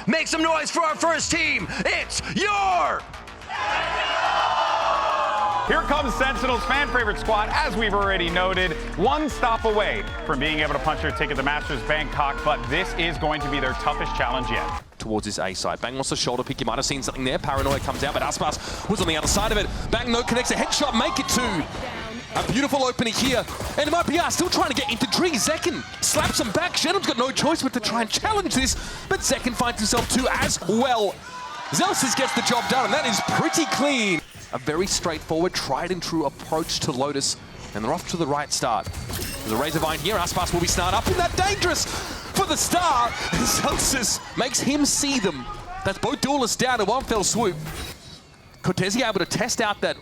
Make some noise for our first team. It's your... Here comes Sentinels, fan favorite squad, as we've already noted, one stop away from being able to punch their ticket to Masters Bangkok, but this is going to be their toughest challenge yet. Towards his A side. Bang wants to shoulder pick. You might have seen something there. Paranoia comes out, but Aspas was on the other side of it. Bang no connects a headshot, make it two. A beautiful opening here. And MIBR still trying to get into Dree. Zekin slaps him back. Shenham's got no choice but to try and challenge this, but Zekin finds himself two as well. Zelsis gets the job done, and that is pretty clean. A very straightforward, tried and true approach to Lotus, and they're off to the right start. There's a Razorvine here. Aspas will be snarled up, and that dangerous for the start. Zelsis makes him see them. That's both duelists down in one fell swoop. Cortesi able to test out that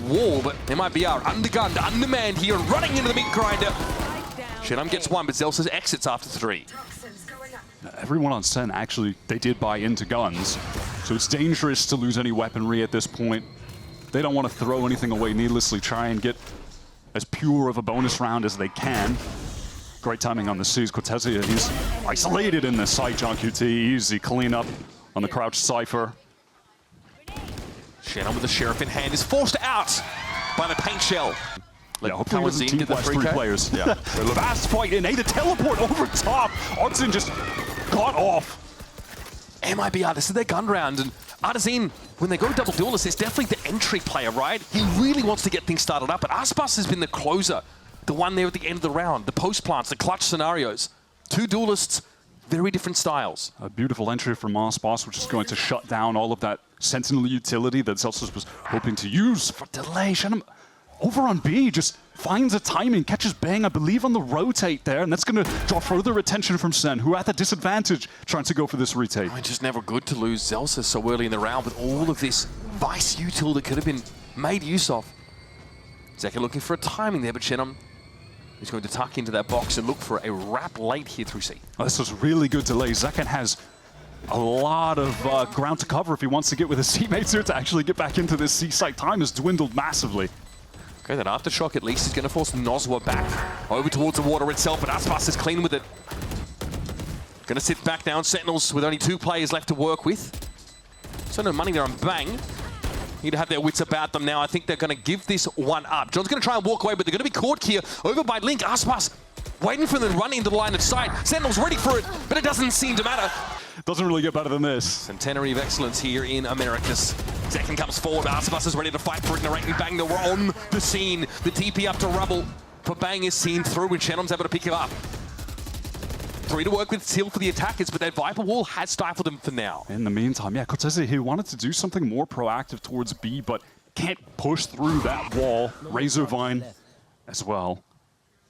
wall, but MIBR undergunned, undermanned here, and running into the meat grinder. Shenham gets one, but Zelsis exits after three. Everyone on SEN actually, they did buy into guns, so it's dangerous to lose any weaponry at this point. They don't want to throw anything away needlessly, try and get as pure of a bonus round as they can. Great timing on the C's. Cortesi, he's isolated in the site. John QT, easy cleanup on the crouch Cypher. Shenham with the Sheriff in hand is forced out by the paint shell. Yeah, hopefully he doesn't team flash three players. Yeah. Fast fight in A, the teleport over top. Artisan just got off. MIBR, this is their gun round, and Artisan, when they go double duelist, is definitely the entry player, right? He really wants to get things started up, but Aspas has been the closer, the one there at the end of the round, the post plants, the clutch scenarios. Two duelists, very different styles. A beautiful entry from Aspas, which is going to shut down all of that Sentinel utility that Zelsis was hoping to use for delay. Shenham over on B, just finds a timing, catches Bang, I believe, on the rotate there, and that's going to draw further attention from Sen, who are at a disadvantage trying to go for this retake. It's just never good to lose Zelsis so early in the round with all of this vice util that could have been made use of. Zekin looking for a timing there, but Shenham is going to tuck into that box and look for a wrap late here through C. Oh, this was really good delay. Zekin has a lot of ground to cover if he wants to get with his teammates here to actually get back into this C site. Time has dwindled massively. Okay, that aftershock at least is going to force Nozwa back over towards the water itself, but Aspas is clean with it. Going to sit back down, Sentinels with only two players left to work with. So no money there on Bang. Need to have their wits about them now. I think they're going to give this one up. John's going to try and walk away, but they're going to be caught here over by Link. Aspas waiting for them to run into the line of sight. Sentinels ready for it, but it doesn't seem to matter. Doesn't really get better than this. Centenary of excellence here in Americas. Zekin comes forward, Aspas is ready to fight for it. Naraki Bang, they're on the scene. The TP up to rubble for Bang is seen through, and Shenham's able to pick him up. Three to work with still for the attackers, but that Viper wall has stifled him for now. In the meantime, yeah, Cortesi, he wanted to do something more proactive towards B, but can't push through that wall. Razorvine as well.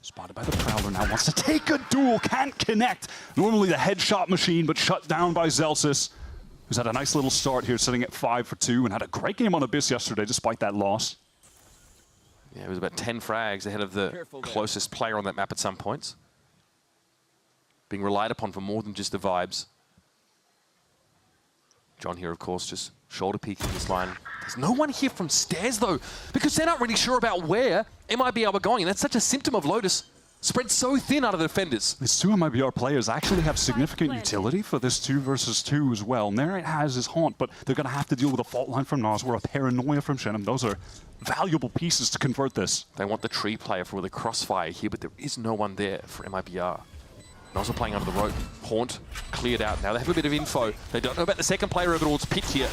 Spotted by the Prowler now, wants to take a duel, can't connect. Normally the headshot machine, but shut down by Zelsis, who's had a nice little start here, sitting at 5 for 2, and had a great game on Abyss yesterday, despite that loss. Yeah, it was about 10 frags ahead of the closest player on that map at some points. Being relied upon for more than just the vibes. John here, of course, just shoulder peeking this line. There's no one here from stairs, though, because they're not really sure about where MIBR were going, and that's such a symptom of Lotus. Spread so thin out of the defenders. These two MIBR players actually have significant utility for this 2 versus 2 as well. Narrate has his haunt, but they're going to have to deal with a fault line from Nozwa, a paranoia from Shenham. Those are valuable pieces to convert this. They want the tree player for the crossfire here, but there is no one there for MIBR. Nozwa playing under the rope. Haunt cleared out. Now they have a bit of info. They don't know about the second player over towards Pit here.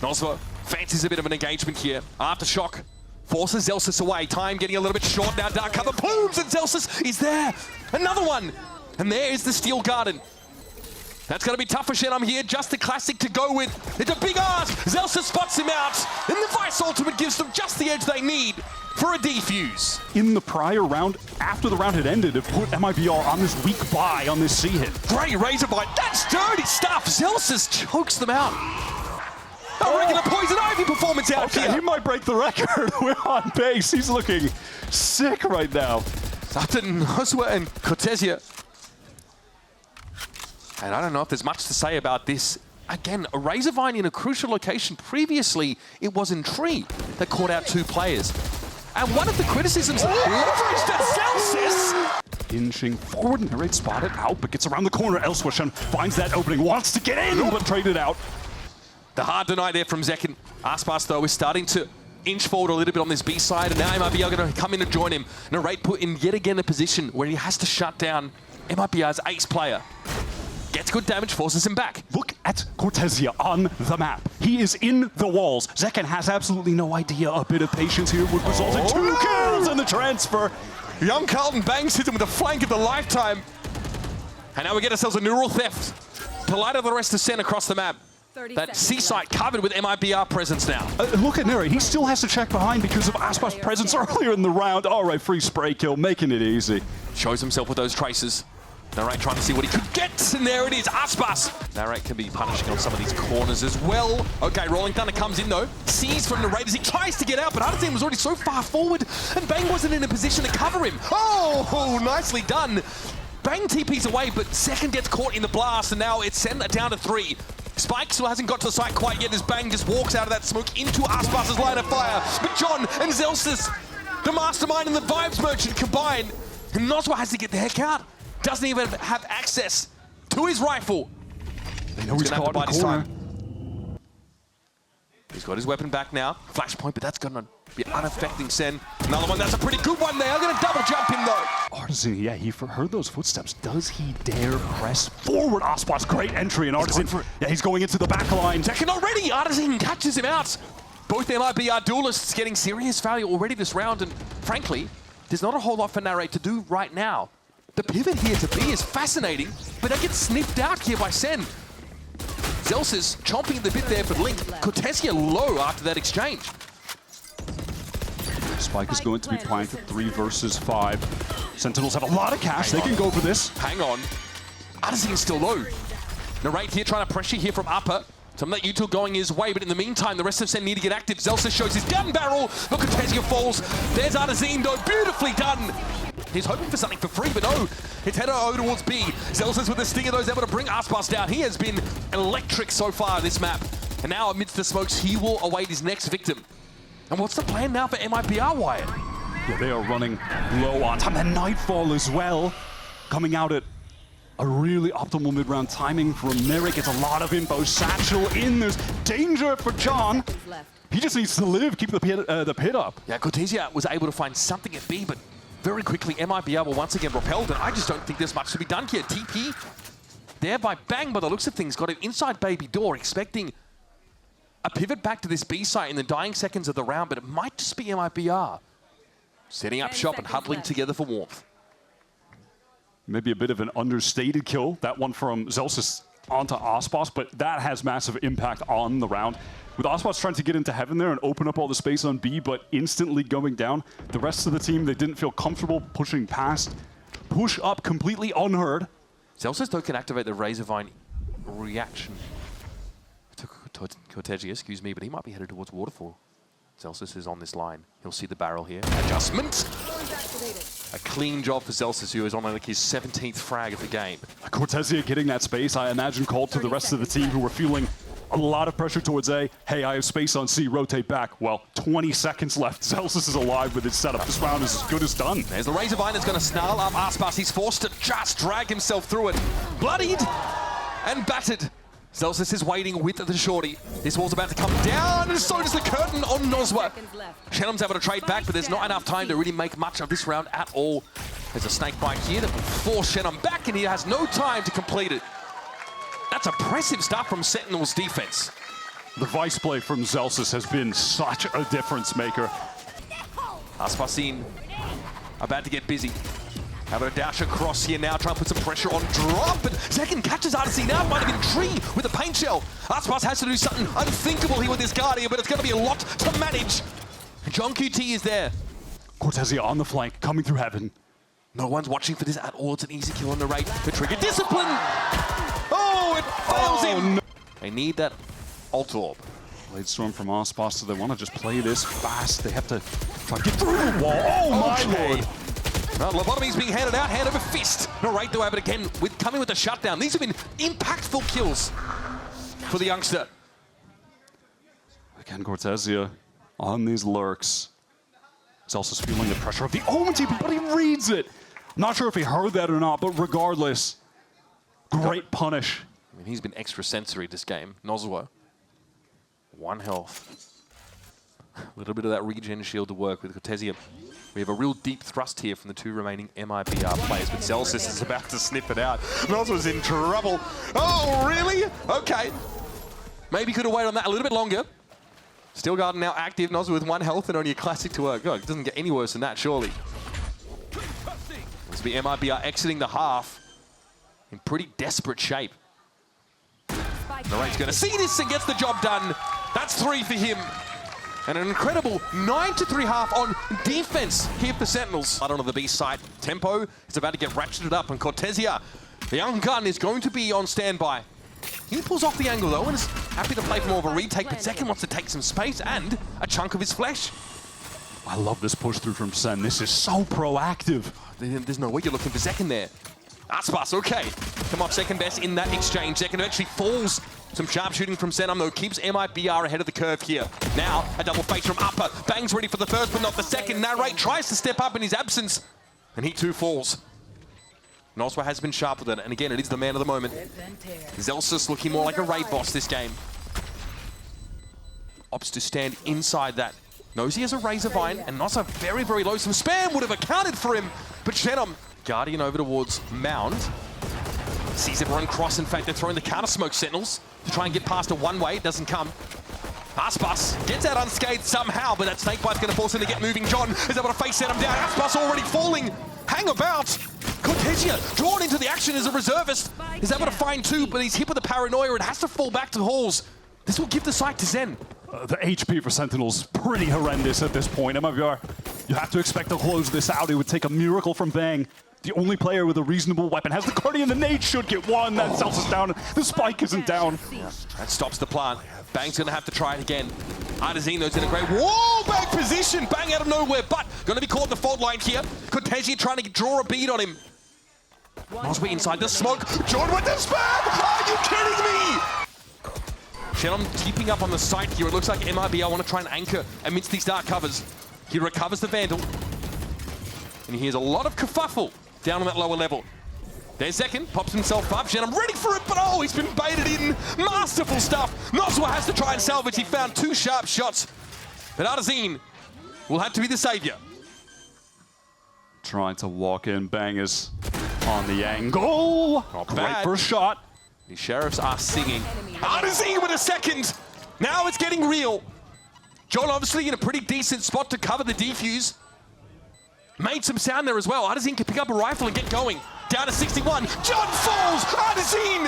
Nozwa fancies a bit of an engagement here. Aftershock forces Zelsis away. Time getting a little bit short now. Dark cover plumes, and Zelsis is there. Another one. And there is the Steel Garden. That's going to be tough for Shenham here. Just the classic to go with. It's a big ask. Zelsis spots him out. And the Vice Ultimate gives them just the edge they need for a defuse. In the prior round, after the round had ended, it put MIBR on this weak buy on this C hit. Great Razorvine. That's dirty stuff. Zelsis chokes them out. A regular Poison Ivy performance out here. He might break the record. We're on base. He's looking sick right now. After Nozwa and Cortesia. And I don't know if there's much to say about this. Again, a Razorvine in a crucial location. Previously, it was in Tree that caught out two players. And one of the criticisms leveraged at Celsius. inching forward. Narrate spotted out, but gets around the corner. Elsewhere, Shen finds that opening, wants to get in, but traded out. The hard deny there from Zekin. Aspas, though, is starting to inch forward a little bit on this B side, and now MIBR going to come in and join him. Narrate put in yet again a position where he has to shut down MIBR's ace player. Gets good damage, forces him back. Look at Cortesia on the map. He is in the walls. Zekin has absolutely no idea. A bit of patience here would result in 2 kills in the transfer. Young Carlton bangs hit him with a flank of the lifetime. And now we get ourselves a neural theft. Polite of the rest of SEN across the map. That C site covered with MIBR presence now. Look at Neri. He still has to check behind because of Aspas' presence earlier in the round. All right, free spray kill, making it easy. Shows himself with those traces. Narrate trying to see what he could get, and there it is, Aspas. Narrate can be punishing on some of these corners as well. Okay, Rolling Thunder comes in though, sees from Narrate as he tries to get out, but Artisan was already so far forward, and Bang wasn't in a position to cover him. Oh, nicely done. Bang TP's away, but Second gets caught in the blast, and now it's sent down to 3. Spike still hasn't got to the site quite yet as Bang just walks out of that smoke into Aspas's line of fire. But John and Zelsis, the mastermind and the Vibes Merchant combine, and Noswa has to get the heck out. Doesn't even have access to his rifle. They know he's caught in the corner. He's got his weapon back now. Flashpoint, but that's going to be unaffecting SEN. Another one, that's a pretty good one there. I'm going to double jump him though. Artisan, yeah, he heard those footsteps. Does he dare press forward? Aspas, great entry, and Artisan, yeah, he's going into the back line. Second already, Artisan catches him out. Both MIBR duelists getting serious value already this round, and frankly, there's not a whole lot for Narrate to do right now. The pivot here to B is fascinating, but that gets sniffed out here by SEN. Zelsis chomping the bit there for Link. Cortesia low after that exchange. Spike is going to be planted 3 versus 5. Sentinels have a lot of cash. They can go for this. Hang on. Artisan's still low. Narrate here trying to pressure here from upper. Some of that util going his way, but in the meantime, the rest of SEN need to get active. Zelsis shows his gun barrel, but Cortesia falls. There's Artisan though, beautifully done. He's hoping for something for free, but no. It's headed over towards B. Zelsis with the stinger, though, is able to bring Aspas down. He has been electric so far this map. And now, amidst the smokes, he will await his next victim. And what's the plan now for MIBR, Wyatt? Yeah, they are running low on time. And Nightfall as well, coming out at a really optimal mid-round timing from Merrick. Gets a lot of info. Satchel in. There's danger for John. He just needs to live, keep the pit up. Yeah, Cortesia was able to find something at B, but very quickly, MIBR will once again repelled, and I just don't think there's much to be done here. TP there by Bang, by the looks of things, got an inside baby door, expecting a pivot back to this B site in the dying seconds of the round, but it might just be MIBR setting up shop and huddling together for warmth. Maybe a bit of an understated kill, that one from Zelsis onto Aspas, but that has massive impact on the round. With Aspas trying to get into heaven there and open up all the space on B, but instantly going down, the rest of the team, they didn't feel comfortable pushing past. Push up completely unheard. Zelsis, though, can activate the Razorvine reaction to Cortesia, excuse me, but he might be headed towards Waterfall. Zelsis is on this line. He'll see the barrel here. Adjustment. A clean job for Zelsis, who is on like his 17th frag of the game. Cortesia getting that space, I imagine, called to the rest of the team who were feeling a lot of pressure towards A. Hey, I have space on C, rotate back. Well, 20 seconds left. Zelsis is alive with his setup. This round is as good as done. There's the Razorvine that's going to snarl up Aspas. He's forced to just drag himself through it. Bloodied and battered. Zelsis is waiting with the shorty. This wall's about to come down, and so does the curtain on Noswa. Shennom's able to trade back, but there's not enough time to really make much of this round at all. There's a snake bite here that will force Shennom back, and he has no time to complete it. That's impressive stuff from Sentinels defense. The vice play from Zelsis has been such a difference maker. Aspasin about to get busy. How about a dash across here now, trying to put some pressure on drop, but Second catches Artisan now, might have been Tree with a paint shell. Aspas has to do something unthinkable here with this Guardian, but it's going to be a lot to manage. John QT is there. Cortesia on the flank, coming through heaven. No one's watching for this at all. It's an easy kill on the right. The trigger discipline. Oh, it fails him. No. They need that ult orb. Blade Storm from Aspas, so they want to just play this fast. They have to try to get through the wall. Oh my lord. Well, lobotomy's being handed out, hand over fist. No right to have it again, coming with the shutdown. These have been impactful kills for the youngster. Again, Cortesia on these lurks. He's also feeling the pressure of the Omen TP, but he reads it. Not sure if he heard that or not, but regardless, great punish. I mean, he's been extra sensory this game. Nozwa, 1 health. A little bit of that regen shield to work with Cortesia. We have a real deep thrust here from the 2 remaining MIBR players, but Celsius is about to snip it out. Nozwa's in trouble. Oh, really? Okay. Maybe could have waited on that a little bit longer. Steel Garden now active. Nozwa with 1 health and only a classic to work. God, it doesn't get any worse than that, surely. This will be MIBR exiting the half in pretty desperate shape. Narrate's going to see this and gets the job done. That's 3 for him. And an incredible 9-3 half on defense here for Sentinels. Out on the B side. Tempo is about to get ratcheted up, and Cortesia, the young gun, is going to be on standby. He pulls off the angle though and is happy to play for more of a retake, but Second wants to take some space and a chunk of his flesh. I love this push through from Sen. This is so proactive. There's no way you're looking for Second there. Aspas, okay. Come off second best in that exchange. Second eventually falls. Some sharp shooting from Sentinel though keeps MIBR ahead of the curve here. Now, a double face from Upper. Bang's ready for the first, but not the second. Narrate tries to step up in his absence, and he too falls. Nozwa has been sharp with it, and again, it is the man of the moment. Celsius looking more like a raid boss this game. Opts to stand inside that. Knows he has a Razor Vine, and Nozwa very, very low. Some spam would have accounted for him, but Shenom, Guardian over towards Mound. Sees everyone cross. In fact, they're throwing the counter smoke Sentinels to try and get past a one-way. It doesn't come. Aspas gets out unscathed somehow, but that snakebite's going to force him to get moving. John is able to face set him down. Aspas already falling. Hang about. Cortesia drawn into the action as a reservist. Is able to find 2, but he's hit with the paranoia and has to fall back to the halls. This will give the site to Zen. The HP for Sentinels pretty horrendous at this point. MIBR, you have to expect to close this out. It would take a miracle from Bang. The only player with a reasonable weapon has the Guardian. The nade should get 1. That Celsius down. The spike isn't down. Yeah, that stops the plant. Bang's going to have to try it again. Artesino's in a great wall back position. Bang out of nowhere, but going to be caught in the fault line here. Cortesia trying to draw a bead on him. Nozwa inside the smoke. John with the spam! Are you kidding me? Shenom keeping up on the site here. It looks like MIBR want to try and anchor amidst these dark covers. He recovers the Vandal. And he hears a lot of kerfuffle down on that lower level. There's Second, pops himself up. Shenom ready for it, but oh, he's been baited in. Masterful stuff. Nozwa has to try and salvage. He found 2 sharp shots. But Artesine will have to be the savior. Trying to walk in. Bang is on the angle. Great first shot. The Sheriffs are singing. Artesine with a second. Now it's getting real. John obviously in a pretty decent spot to cover the defuse. Made some sound there as well. Artesine can pick up a rifle and get going. Down to 61. John falls. Artesine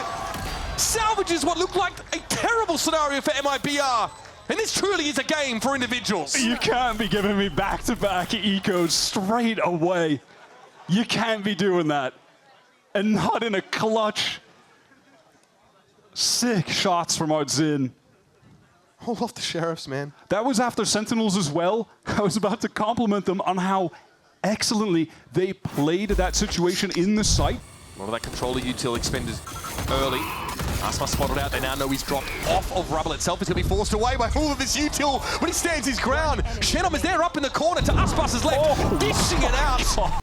salvages what looked like a terrible scenario for MIBR. And this truly is a game for individuals. You can't be giving me back-to-back ecos straight away. You can't be doing that. And not in a clutch. Sick shots from Artesine. Hold off the Sheriffs, man. That was after Sentinels as well. I was about to compliment them on how excellently they played that situation in the site. A lot of that controller util expended early. Aspas spotted out. They now know he's dropped off of Rubble itself. He's going to be forced away by all of this util, but he stands his ground. Shenom is there up in the corner to Aspas's left, dishing it out.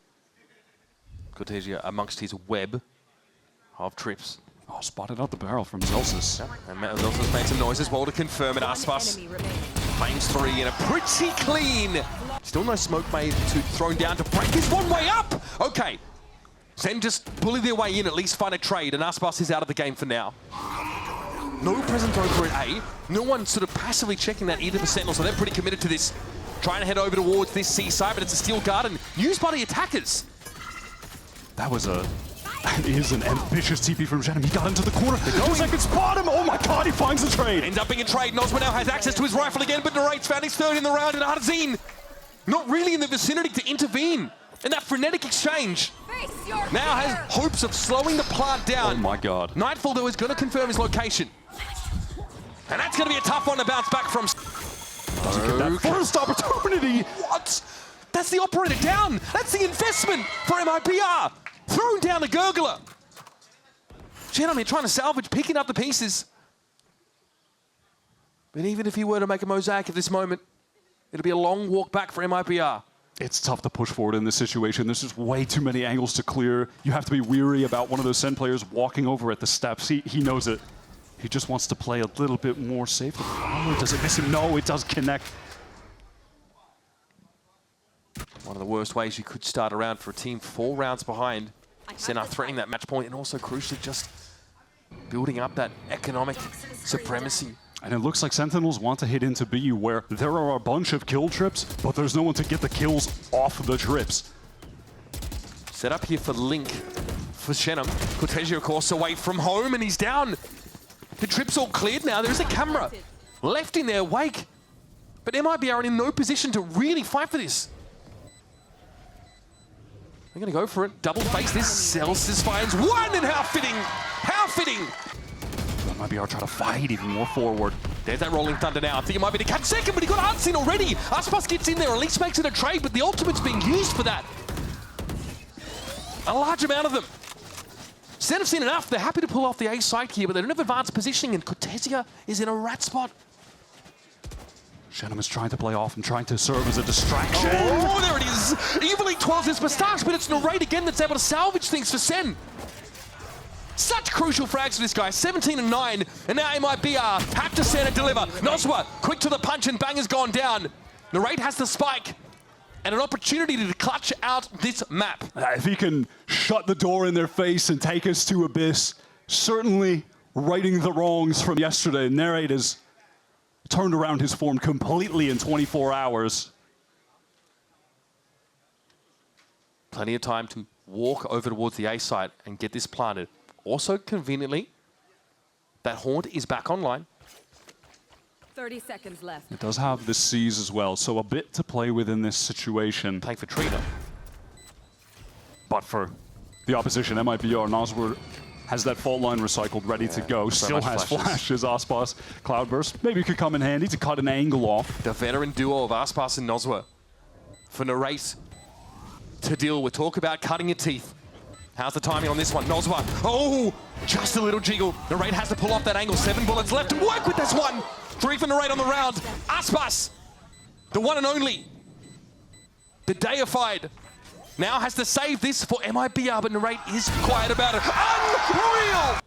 Cortesia amongst his web of trips. Oh, spotted out the barrel from Celsius. And Celsius made some noise as well to confirm it. Aspas claims 3 in a pretty clean. Still no smoke made to thrown down to break his one way up. Okay. Sen just bully their way in, at least find a trade, and Aspas is out of the game for now. No presence over at A. No one sort of passively checking that either for Sentinel, so they're pretty committed to this. Trying to head over towards this C side, but it's a steel garden used by the attackers. That was a... That is an ambitious TP from Shenom. He got into the corner. 2 seconds, spot him. Oh my god, he finds the trade. Ends up being a trade. Nozwa now has access to his rifle again, but Narrate's found his 3rd in the round, and Artesine not really in the vicinity to intervene in that frenetic exchange. Now has hopes of slowing the plant down. Oh my god. Nightfall, though, is going to confirm his location. And that's going to be a tough one to bounce back from. Doesn't get that first opportunity. What? That's the operator down. That's the investment for MIBR. Thrown down the gurgler. Shenom here trying to salvage, picking up the pieces. But even if he were to make a mosaic at this moment, it'll be a long walk back for MIBR. It's tough to push forward in this situation. There's just way too many angles to clear. You have to be weary about one of those SEN players walking over at the steps. He knows it. He just wants to play a little bit more safe. Oh, does it miss him? No, it does connect. One of the worst ways you could start a round for a team 4 rounds behind. SEN are threatening that match point and also crucially just building up that economic supremacy. And it looks like Sentinels want to hit into B, where there are a bunch of kill trips, but there's no one to get the kills off the trips. Set up here for Link, for Shenum. Cortezio, of course, away from home, and he's down. The trip's all cleared now. There's a camera left in their wake. But MIBR are in no position to really fight for this. They're going to go for it. Double face this. Celsius finds one, and how fitting! How fitting! MIBR try to fight even more forward. There's that Rolling Thunder now. I think it might be to catch second, but he got Arts in already. Aspas gets in there, at least makes it a trade, but the ultimate's being used for that. A large amount of them. SEN have seen enough. They're happy to pull off the A side here, but they don't have advanced positioning, and Cortezia is in a rat spot. Shenum is trying to play off and trying to serve as a distraction. Oh, there it is. Evilly twirls his moustache, but it's Narrate again that's able to salvage things for SEN. Such crucial frags for this guy, 17 and 9, and now MIBR have to send and deliver. Noswa, quick to the punch, and Bang has gone down. Narrate has the spike, and an opportunity to clutch out this map. If he can shut the door in their face and take us to Abyss, certainly righting the wrongs from yesterday. Narrate has turned around his form completely in 24 hours. Plenty of time to walk over towards the A site and get this planted. Also, conveniently, that Haunt is back online. 30 seconds left. It does have the C's as well, so a bit to play with in this situation. Playing for Trina. But for the opposition, MIBR, Nosworth has that fault line recycled, ready to go. Still has flashes. Aspas, Cloudburst. Maybe could come in handy to cut an angle off. The veteran duo of Aspas and Nosworth for Narrate to deal with. Talk about cutting your teeth. How's the timing on this one? Noswa, oh, just a little jiggle. Narrate has to pull off that angle. 7 bullets left and work with this one. 3 for Narrate on the round. Aspas, the one and only, the deified, now has to save this for MIBR, but Narrate is quiet about it. Unreal!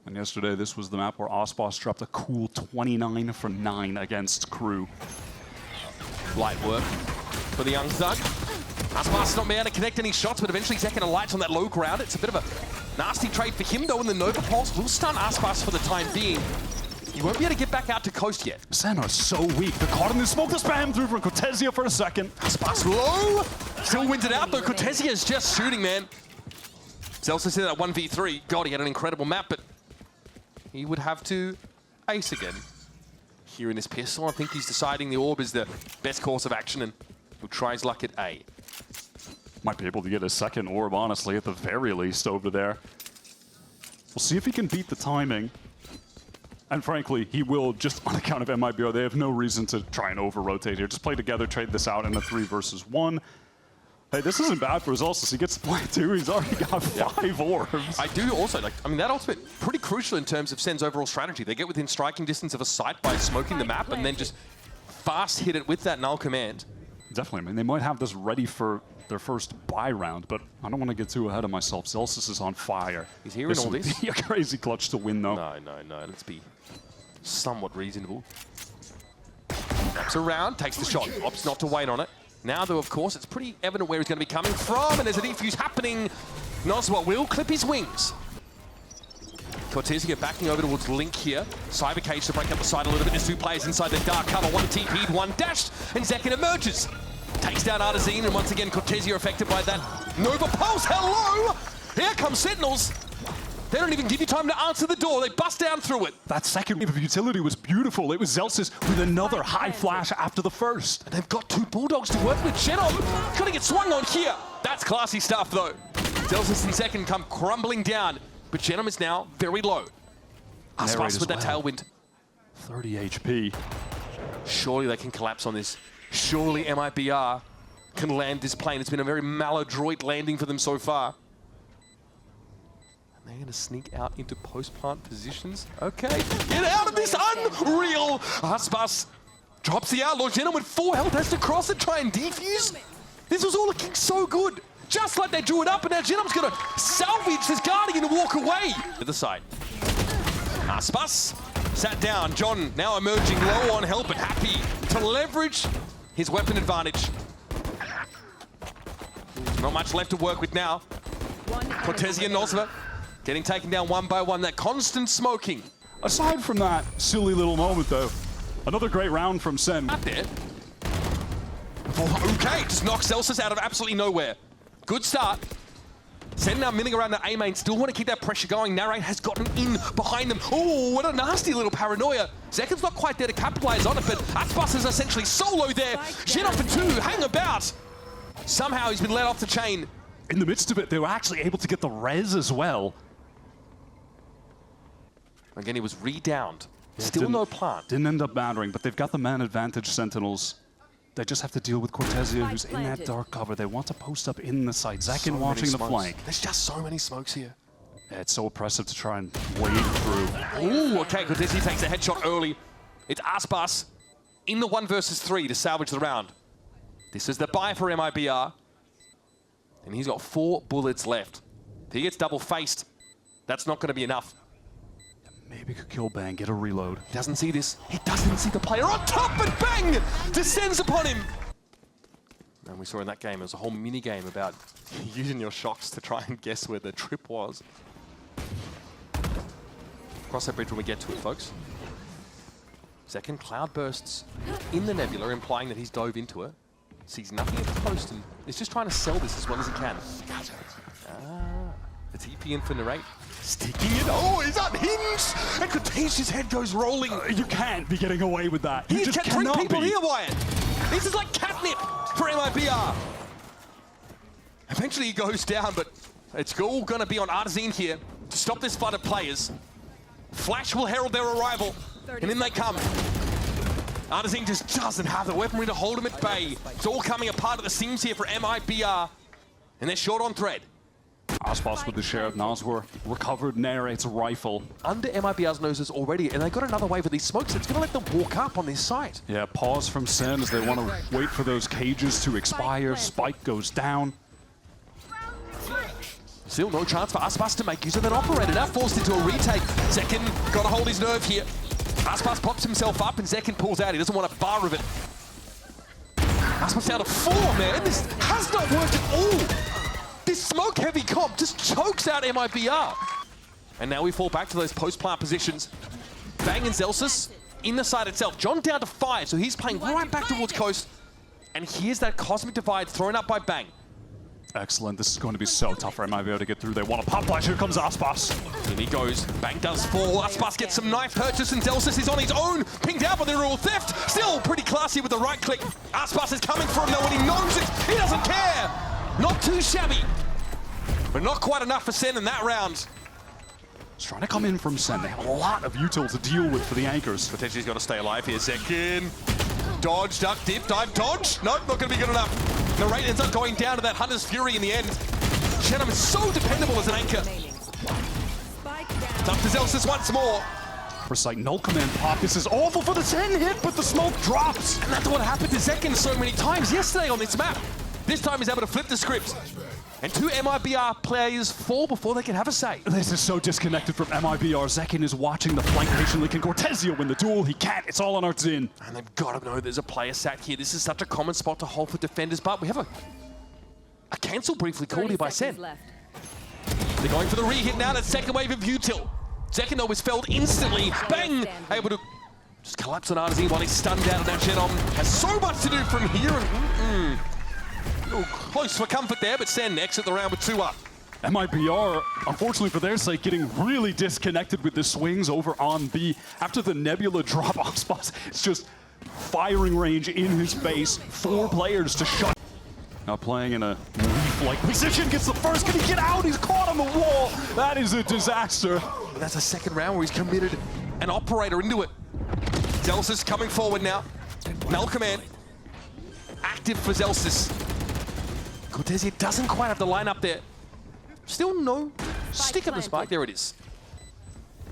And yesterday, this was the map where Aspas dropped a cool 29 for 9 against Crew. Light work for the young thug. Aspas not being able to connect any shots, but eventually taking a light on that low ground. It's a bit of a nasty trade for him, though, and the Nova Pulse will stun Aspas for the time being. He won't be able to get back out to coast yet. SEN are so weak. They're caught in the smoke. The spam through from Cortezia for a second. Aspas low. Still wins it out, though. Cortezia is just shooting, man. Celsius in that 1v3. God, he had an incredible map, but he would have to ace again. Here in this pistol, I think he's deciding the orb is the best course of action, and he'll try his luck at A. Might be able to get a second orb, honestly, at the very least over there. We'll see if he can beat the timing. And frankly, he will, just on account of MIBR. They have no reason to try and over-rotate here. Just play together, trade this out in a 3 versus 1. Hey, this isn't bad for Results. He gets to play 2. He's already got 5 orbs. I do also, that ultimate, pretty crucial in terms of SEN's overall strategy. They get within striking distance of a site by smoking the map and then just fast hit it with that null command. Definitely. They might have this ready for their first buy round, but I don't want to get too ahead of myself. Celsius is on fire. He's hearing all this. Be a crazy clutch to win, though. No. Let's be somewhat reasonable. Wraps around, takes the shot. Opts not to wait on it. Now, though, of course, it's pretty evident where he's going to be coming from, and there's a defuse happening. Noswa will clip his wings. Cortezia backing over towards Link here. Cyber Cage to break up the side a little bit. There's 2 players inside the dark cover. 1 TP'd, 1 dashed, and Zekin emerges. Takes down Artazine, and once again, Cortezia affected by that Nova Pulse. Hello! Here comes Sentinels. They don't even give you time to answer the door. They bust down through it. That second wave of utility was beautiful. It was Celsius with another high flash after the first. And they've got 2 Bulldogs to work with. Shenom gonna get swung on here. That's classy stuff, though. Celsius and second come crumbling down, but Shenom is now very low. Aspas with that tailwind. 30 HP. Surely they can collapse on this. Surely MIBR can land this plane. It's been a very maladroit landing for them so far. And they're going to sneak out into post-plant positions. Okay, get out of this, unreal! Aspas drops the outlaw. Jenna with 4 health has to cross it, try and defuse. This was all looking so good. Just like they drew it up, and now Genom's gonna salvage this Guardian and walk away. To the side. Aspas sat down. John now emerging low on help, but happy to leverage his weapon advantage. Not much left to work with now. Cortezia and Nosva getting taken down one by one. That constant smoking. Aside from that silly little moment, though, another great round from Sen. Up there. Oh, okay, just knocks Celsius out of absolutely nowhere. Good start. Sen now milling around the A main, still want to keep that pressure going. Narrate has gotten in behind them. Oh, what a nasty little paranoia. Zekin's not quite there to capitalize on it, but Aspas is essentially solo there. Shin off for two, hang about. Somehow he's been let off the chain. In the midst of it, they were actually able to get the res as well. Again, he was re-downed. Still no plant. Didn't end up mattering, but they've got the man advantage, Sentinels. They just have to deal with Cortezia, who's in that dark cover. They want to post up in the side. Zekin watching the flank. There's just so many smokes here. Yeah, it's so oppressive to try and wade through. Ooh, okay, Cortezia takes a headshot early. It's Aspas in the 1 versus 3 to salvage the round. This is the buy for MIBR. And he's got 4 bullets left. If he gets double-faced, that's not going to be enough. Maybe could kill Bang, get a reload. He doesn't see this. He doesn't see the player on top, and Bang descends upon him. And we saw in that game, there was a whole mini-game about using your shocks to try and guess where the trip was. Cross that bridge when we get to it, folks. Second, cloud bursts in the nebula, implying that he's dove into it. Sees nothing at the post, and is just trying to sell this as well as he can. The TP in for Narrate. Sticking it. Oh, he's unhinged! And Cortesia's head goes rolling. You can't be getting away with that. He You just can cannot people be. here, Wyatt. This is like catnip for MIBR. Eventually he goes down, but it's all going to be on Artazine here to stop this flood of players. Flash will herald their arrival, and in they come. Artazine just doesn't have the weaponry to hold him at bay. It's all coming apart at the seams here for MIBR, and they're short on thread. Aspas with the share of Naswar. Recovered Narrate's rifle. Under MIBR's noses already, and they got another wave of these smokes. It's going to let them walk up on this site. Yeah, pause from Sen as they want to wait for those cages to expire. Spike goes down. Still no chance for Aspas to make use of that operator. Now forced into a retake. Zekin got to hold his nerve here. Aspas pops himself up and Zekin pulls out. He doesn't want a bar of it. Aspas down to 4, man. This has not worked at all. This smoke-heavy comp just chokes out MIBR. And now we fall back to those post-plant positions. Bang and Zelsis in the side itself. John down to 5, so he's playing right back towards Coast. And here's that Cosmic Divide thrown up by Bang. Excellent. This is going to be so tough for MIBR to get through. They want to pop flash. Here comes Aspas. In he goes. Bang does fall. Aspas gets some knife purchase, and Zelsis is on his own. Pinged out by the rule theft. Still pretty classy with the right click. Aspas is coming for him though, and he knows it. He doesn't care. Not too shabby, but not quite enough for Sen in that round. He's trying to come in from Sen. They have a lot of util to deal with for the anchors. Potentially he's got to stay alive here. Zekin. Dodge, duck, dip, dive, dodge. Nope, not going to be good enough. Narrate ends up going down to that Hunter's Fury in the end. Shenham is so dependable as an anchor. It's up to Zelsis once more. Precise null command pop. This is awful for the Sen hit, but the smoke drops. And that's what happened to Zekin so many times yesterday on this map. This time he's able to flip the script. And 2 MIBR players fall before they can have a say. This is so disconnected from MIBR. Zekin is watching the flank patiently. Can Cortezia win the duel? He can't. It's all on Artazine. And they've got to know there's a player sat here. This is such a common spot to hold for defenders, but we have a cancel briefly called here by Sen. They're going for the re-hit now. That second wave of util. Zekin though was felled instantly. Bang! Able to just collapse on Artazine while he's stunned out. And now Genom has so much to do from here. And close for comfort there, but Sen exit the round with 2 up. MIBR, unfortunately for their sake, getting really disconnected with the swings over on B. After the Nebula drop off spots, it's just firing range in his face. 4 players to shut. Now playing in a leaf-like position, gets the first. Can he get out? He's caught on the wall. That is a disaster. That's a second round where he's committed an operator into it. Zelsis coming forward now. Null command. Active for Zelsis. Cortezia doesn't quite have the line up there. Still no stick of the spike. There it is.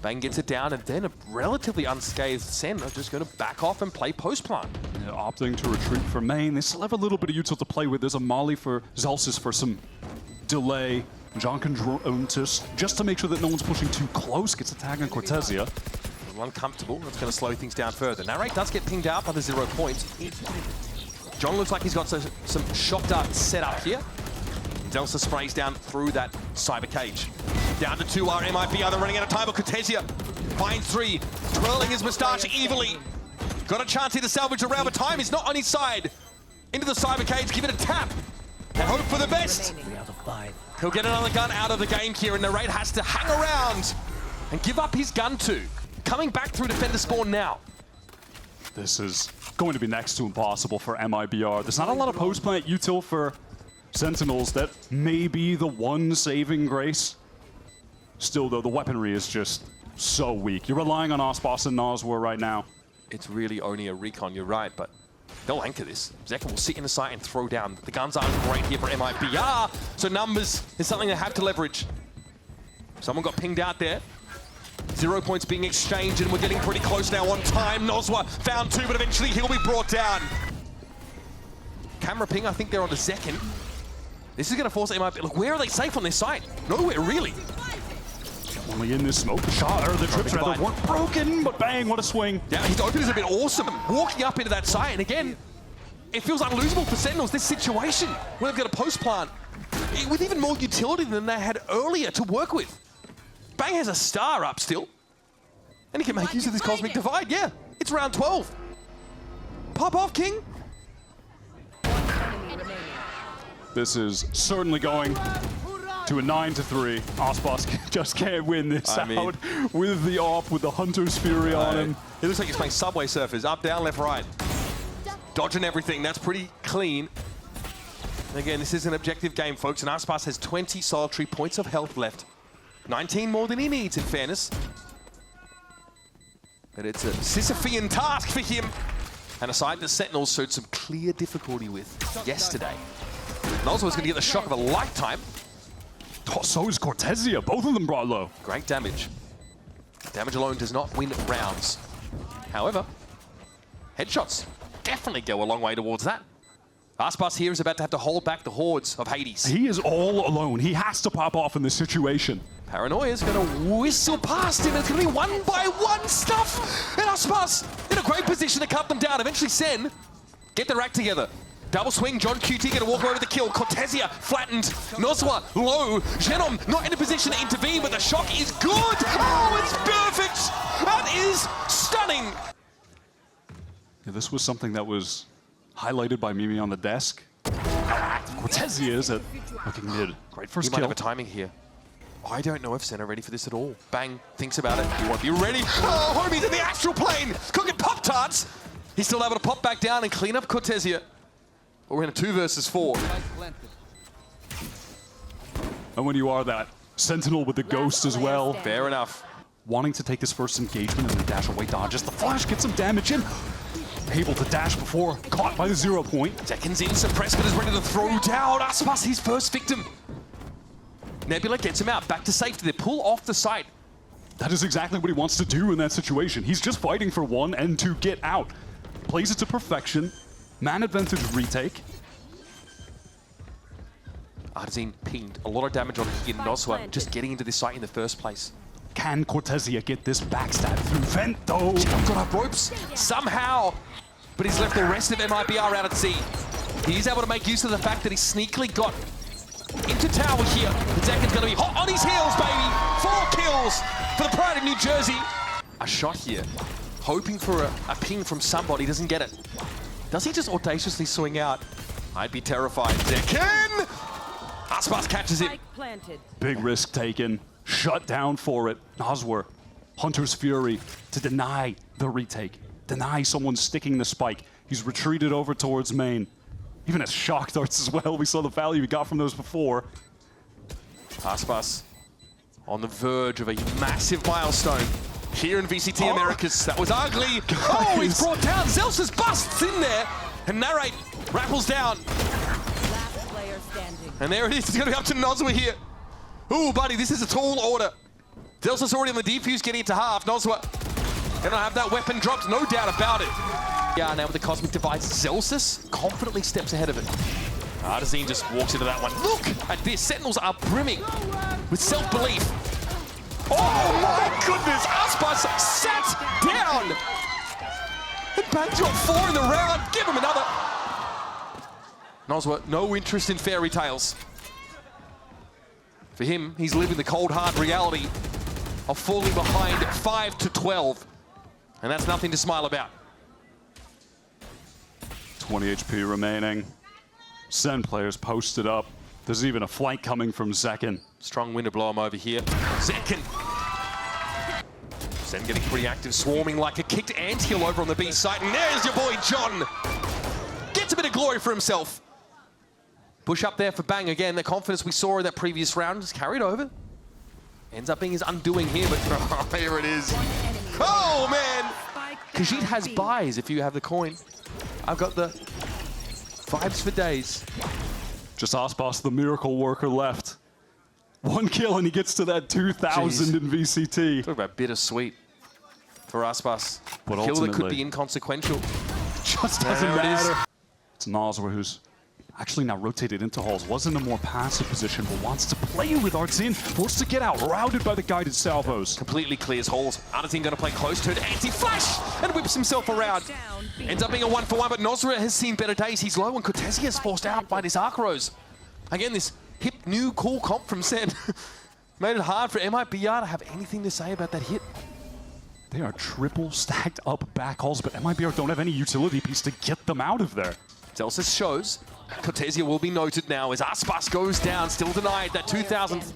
Bang gets it down, and then a relatively unscathed Sen are just going to back off and play post plant. Yeah, opting to retreat for main. They still have a little bit of util to play with. There's a molly for Zelsis for some delay. John can drone just to make sure that no one's pushing too close. Gets a tag on Cortesia. A little uncomfortable. That's going to slow things down further. Narrate does get pinged out by the 0 points. John looks like he's got some shock darts set up here. Delta sprays down through that cyber cage. Down to 2R, MIBR, they're running out of time, but Cortesia finds 3, twirling his moustache evilly. Got a chance here to salvage the round, but time is not on his side. Into the cyber cage, give it a tap, and hope for the best. He'll get another gun out of the game here, and Narrate has to hang around and give up his gun to. Coming back through defender spawn now. This is going to be next to impossible for MIBR. There's not a lot of post-plant util for Sentinels. That may be the one saving grace. Still, though, the weaponry is just so weak. You're relying on Ospas and Noswar right now. It's really only a recon, you're right, but they'll anchor this. Zekin will sit in the site and throw down. The guns aren't great here for MIBR, so numbers is something they have to leverage. Someone got pinged out there. 0 points being exchanged, and we're getting pretty close now on time. Noswar found 2, but eventually he'll be brought down. Camera ping, I think they're on the Zekin. This is going to force MIBR. Look, where are they safe on this site? Nowhere, really. Only in this smoke. The shot, or the trips rather, weren't broken, but bang, what a swing. Yeah, his open has been awesome. Walking up into that site, and again, it feels unlosable for Sentinels, this situation, where they've got a post plant with even more utility than they had earlier to work with. Bang has a star up still, and he can make use of this cosmic divide. Yeah, it's round 12. Pop off, King. This is certainly going to a 9-3. Ospas just can't win this out with the AWP, with the Hunter's Fury on him. It looks like he's playing Subway Surfers, up, down, left, right. Dodging everything, that's pretty clean. Again, this is an objective game, folks, and Ospas has 20 solitary points of health left. 19 more than he needs, in fairness. But it's a Sisyphean task for him. And a side that Sentinels showed some clear difficulty with yesterday. Noswar was going to get the shock of a lifetime. Oh, so is Cortesia. Both of them brought low. Great damage. Damage alone does not win rounds. However, headshots definitely go a long way towards that. Aspas here is about to have to hold back the hordes of Hades. He is all alone. He has to pop off in this situation. Paranoia is going to whistle past him. It's going to be 1-by-1 stuff. And Aspas in a great position to cut them down. Eventually Sen get their act together. Double swing, John QT going to walk away with the kill. Cortesia flattened. Noswar low. Genom not in a position to intervene, but the shock is good. Oh, it's perfect. That is stunning. Yeah, this was something that was highlighted by Mimi on the desk. How active Cortesia is at looking mid. Great first He might kill. have a timing here. I don't know if Sen are ready for this at all. Bang thinks about it. He won't be ready. Oh, homie's in the astral plane. Cooking Pop-Tarts. He's still able to pop back down and clean up Cortesia. We're in a 2 versus 4. And when you are that Sentinel with the ghost as well, Fair enough. wanting to take this first engagement and then dash away dodges, the flash gets some damage in. Able to dash before, caught by the 0 point. Zekin's in, suppressed, but is ready to throw down. Aspas, his first victim. Nebula gets him out, back to safety. They pull off the site. That is exactly what he wants to do in that situation. He's just fighting for 1 and to get out. Plays it to perfection. Man advantage retake. Artazine pinged a lot of damage on Noswar just getting into this site in the first place. Can Cortesia get this backstab through Vent though? Got up ropes somehow, but he's left the rest of MIBR out at sea. He's able to make use of the fact that he sneakily got into tower here. The Zekin's going to be hot on his heels, baby. 4 kills for the pride of New Jersey. A shot here, hoping for a ping from somebody, doesn't get it. Does he just audaciously swing out? I'd be terrified. Zekin! Aspas catches him. Big risk taken. Shut down for it. Noswar, Hunter's Fury to deny the retake. Deny someone sticking the spike. He's retreated over towards main. Even as shock darts as well. We saw the value we got from those before. Aspas on the verge of a massive milestone here in VCT Americas. That was ugly. Guys. Oh, he's brought down. Zelsis busts in there. And Narrate rappels down. Last player standing. And there it is. It's going to be up to Noswar here. Ooh, buddy, this is a tall order. Zelsa's already on the defuse, getting it to half. Noswa gonna have that weapon dropped, no doubt about it. Yeah, now with the Cosmic Device, Zelsis confidently steps ahead of it. Artazine just walks into that one. Look at this, Sentinels are brimming with self-belief. Oh my goodness, Aspas sat down! And Bang dropped 4 in the round, give him another. Noswa, no interest in fairy tales. For him, he's living the cold, hard reality of falling behind 5-12. And that's nothing to smile about. 20 HP remaining. SEN players posted up. There's even a flank coming from Zekin. Strong wind to blow him over here. Zekin. SEN getting pretty active, swarming like a kicked anthill over on the B site. And there's your boy, John. Gets a bit of glory for himself. Push up there for Bang again. The confidence we saw in that previous round is carried over. Ends up being his undoing here, but here it is. Oh, man. Khajiit has buys if you have the coin. I've got the vibes for days. Just Aspas, the miracle worker, left. 1 kill and he gets to that 2,000 in VCT. Talk about bittersweet for Aspas. But A kill that could ultimately, be inconsequential. just doesn't There it is. matter. It's Noswa who's actually now rotated into halls, was in a more passive position, but wants to play with Artazine, forced to get out, routed by the guided salvos. Completely clears halls. Artazine going to play close to it. Anti-flash and whips himself around. Ends up being a 1-for-1, but Nosra has seen better days. He's low and Cortezia is forced out by this Arcros. Again, this hip, new, cool comp from SEN made it hard for MIBR to have anything to say about that hit. They are triple stacked up back halls, but MIBR don't have any utility piece to get them out of there. Zelsis shows. Cortezia will be noted now as Aspas goes down, still denied that 2,000th.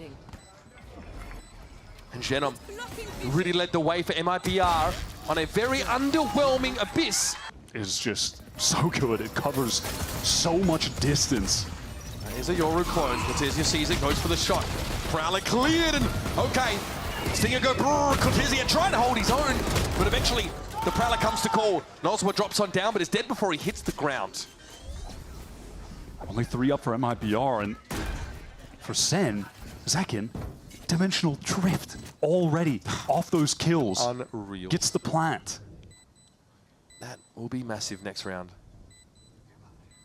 And Genom really led the way for MIBR on a very underwhelming Abyss. Is just so good. It covers so much distance. There's a Yoru clone. Cortezia sees it, goes for the shot. Prowler cleared and okay. Stinger go brrr. Cortezia trying to hold his own, but eventually the Prowler comes to call. Noswa drops on down, but is dead before he hits the ground. Only 3 up for MIBR, and for SEN, Zekin, dimensional drift already off those kills. Unreal. Gets the plant. That will be massive next round.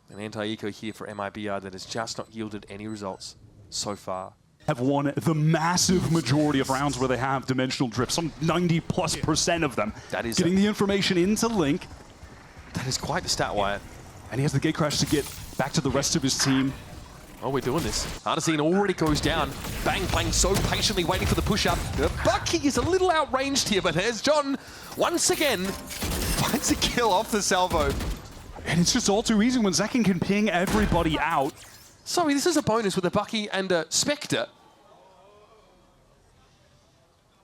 An anti-eco here for MIBR that has just not yielded any results so far. Have won the massive majority of rounds where they have dimensional drift, some 90+% of them. That is getting the information into Link. That is quite the stat wire. And he has the gate crash to get back to the rest of his team. Oh, we're doing this. Artazine already goes down. Bang playing so patiently, waiting for the push-up. Bucky is a little outranged here, but there's John once again finds a kill off the salvo. And it's just all too easy when Zekin can ping everybody out. Sorry, this is a bonus with a Bucky and a Spectre.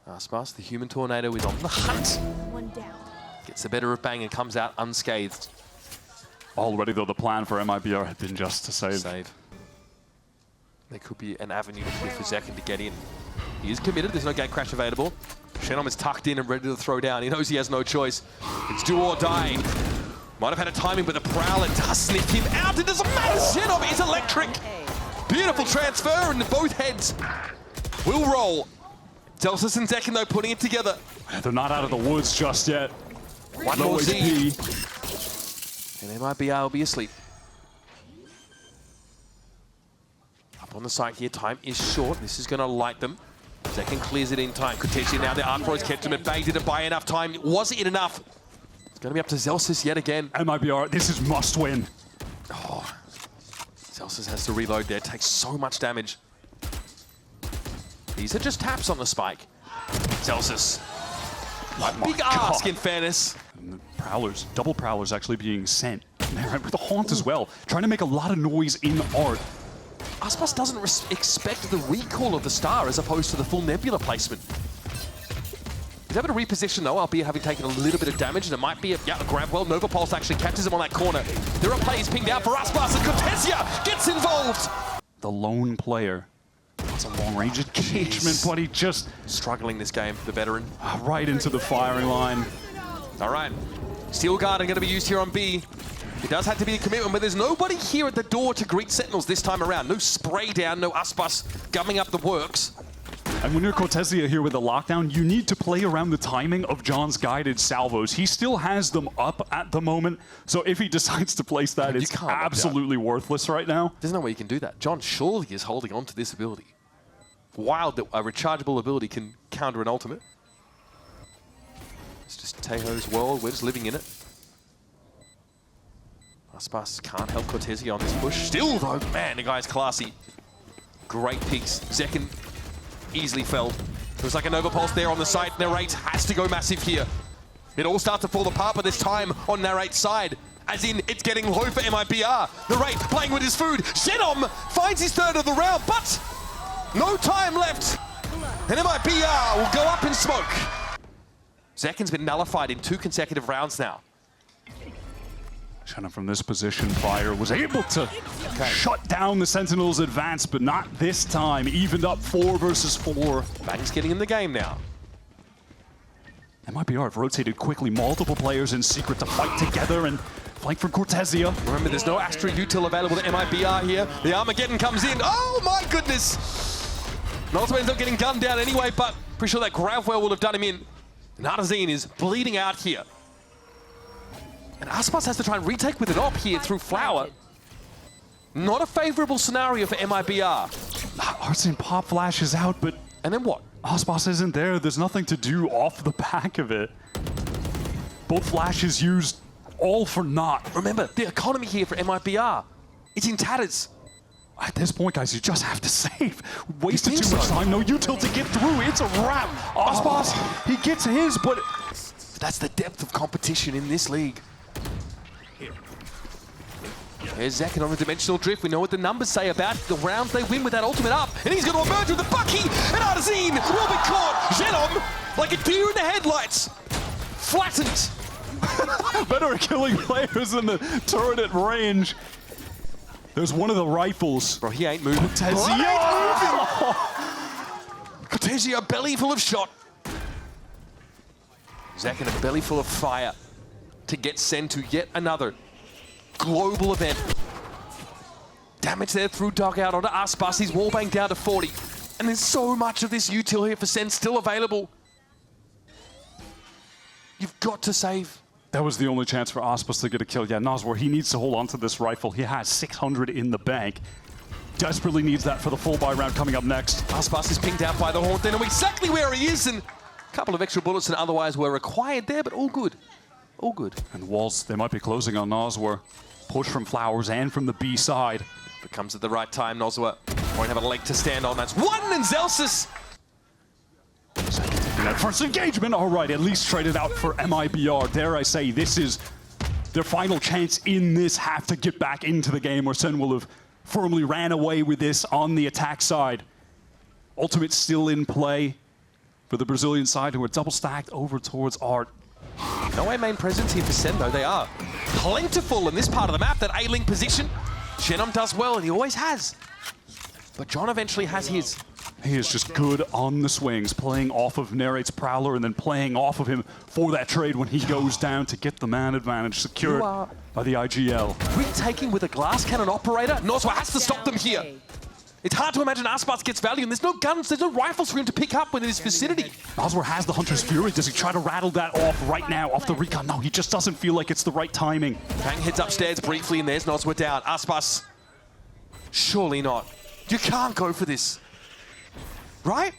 Aspas, the human tornado, is on the hunt. One down. Gets the better of Bang and comes out unscathed. Already, though, the plan for MIBR had been just to save. There could be an avenue here for Zekin to get in. He is committed. There's no gate crash available. Shenom is tucked in and ready to throw down. He knows he has no choice. It's do or die. Might have had a timing, but the Prowler does sniff him out. It doesn't matter. Shenom is electric. Beautiful transfer, and both heads will roll. Zelsis and Zekin, though, putting it together. They're not out of the woods just yet. One Low more Z. HP. And MIBR will be asleep. Up on the site here, time is short. This is going to light them. Zekin clears it in time. Cortezia now, the Arcros kept him at bay. Didn't buy enough time. Was it enough? It's going to be up to Zelsis yet again. MIBR, this is must win. Oh, Zelsis has to reload there. Takes so much damage. These are just taps on the spike. Zelsis. Big ask, in fairness. And the Prowlers, double Prowlers actually being sent. With the Haunt as well, trying to make a lot of noise in art. Aspas doesn't expect the recall of the star as opposed to the full Nebula placement. He's able to reposition though, albeit having taken a little bit of damage, and it might be a grab well. Nova Pulse actually catches him on that corner. There are plays pinged out for Aspas, and Cortezia gets involved! The lone player. It's a long-range engagement, but he just... Struggling this game, the veteran. Right into the firing line. All right, Steel Guard are going to be used here on B. It does have to be a commitment, but there's nobody here at the door to greet Sentinels this time around. No spray down, no Aspas gumming up the works. And when you're Cortesia here with the lockdown, you need to play around the timing of John's guided salvos. He still has them up at the moment, so if he decides to place that, it's absolutely worthless right now. There's no way you can do that. John surely is holding on to this ability. Wild that a rechargeable ability can counter an ultimate. It's just Tejo's world, we're just living in it. Aspas can't help Cortesia on this push. Still though, man, the guy's classy. Great picks. Zekin easily felled. Looks like a Nova Pulse there on the side. Narrate has to go massive here. It all starts to fall apart, but this time on Narrate's side. As in, it's getting low for MIBR. Narrate playing with his food. Shenom finds his third of the round, but no time left. And MIBR will go up in smoke. Zekin's been nullified in 2 consecutive rounds now. Shannon from this position prior was able to shut down the Sentinels' advance, but not this time. Evened up 4 versus 4. Bang's getting in the game now. MIBR have rotated quickly, multiple players in secret to fight together and flank from Cortesia. Remember, there's no Astra util available to MIBR here. The Armageddon comes in. Oh my goodness! Ultimate ends up getting gunned down anyway, but pretty sure that Gravwell will have done him in. Nardazine is bleeding out here. And Aspas has to try and retake with an op here through Flower. Not a favorable scenario for MIBR. Arsene pop flashes out, but... And then what? Aspas isn't there. There's nothing to do off the back of it. Both flashes used, all for naught. Remember, the economy here for MIBR, it's in tatters. At this point, guys, you just have to save. Wasted too much time, no util to get through. It's a wrap. Aspas, he gets his, but... That's the depth of competition in this league. Here's Zekin on the dimensional drift. We know what the numbers say about the rounds they win with that ultimate up. And he's going to emerge with the Bucky. And Artazine will be caught. Genom, like a deer in the headlights, flattened. Better at killing players in the turret at range. There's one of the rifles. Bro, he ain't moving. Cortesia, a belly full of shot. Zekin, a belly full of fire to get sent to yet another global event. Damage there through dugout onto Aspas. He's wallbang down to 40. And there's so much of this util here for Sen still available. You've got to save. That was the only chance for Aspas to get a kill. Yeah, Nazwar, he needs to hold on to this rifle. He has 600 in the bank. Desperately needs that for the full buy round coming up next. Aspas is pinged out by the Haunt. They know exactly where he is, and a couple of extra bullets than otherwise were required there, but all good. All good. And the walls, they might be closing on Nazwar. Push from Flowers and from the B side. If it comes at the right time, Nazwar won't have a leg to stand on. That's one, and Zelsis. That first engagement, all right, at least traded out for MIBR. Dare I say, this is their final chance in this half to get back into the game, where Sen will have firmly ran away with this on the attack side. Ultimate still in play for the Brazilian side, who are double stacked over towards Art. No A main presence here for Sen, though. They are plentiful in this part of the map, that A-link position. Shenom does well, and he always has. But John eventually has his. He is just good on the swings, playing off of Narrate's Prowler and then playing off of him for that trade when he goes down to get the man advantage secured by the IGL. Retaking with a glass cannon operator? Nazwar has to stop them here. It's hard to imagine Aspas gets value, and there's no guns, there's no rifles for him to pick up within his vicinity. Nazwar has the Hunter's Fury. Does he try to rattle that off right now, off the recon? No, he just doesn't feel like it's the right timing. Bang heads upstairs briefly, and there's Nazwar down. Aspas, surely not. You can't go for this. Right?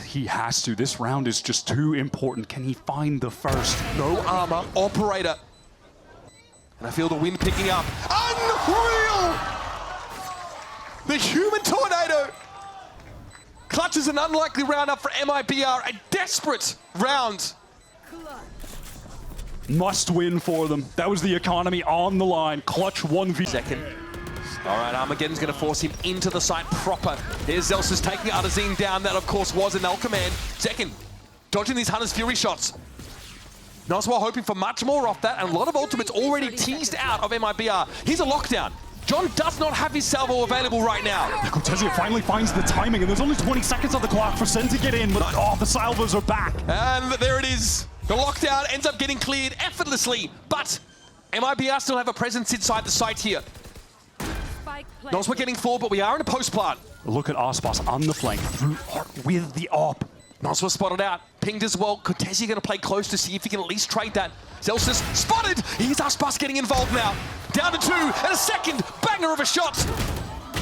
He has to. This round is just too important. Can he find the first? No armor, operator. And I feel the wind picking up. Unreal! The human tornado clutches an unlikely round up for MIBR. A desperate round. Must win for them. That was the economy on the line. Clutch 1v. Second. All right, Armageddon's going to force him into the site proper. Here's Zelsis taking Artazine down. That, of course, was an L command. Second, dodging these Hunter's Fury shots. Nazwar hoping for much more off that, and a lot of ultimates already teased out of MIBR. Here's a lockdown. John does not have his salvo available right now. Cortesia finally finds the timing, and there's only 20 seconds on the clock for Sen to get in, but the salvos are back. And there it is. The lockdown ends up getting cleared effortlessly, but MIBR still have a presence inside the site here. Noswa getting forward, but we are in a post plant. Look at Aspas on the flank through with the op. Noswa spotted out, pinged as well. Cortesi going to play close to see if he can at least trade that. Zelsis spotted. Here's Aspas getting involved now. Down to 2 and a second banger of a shot.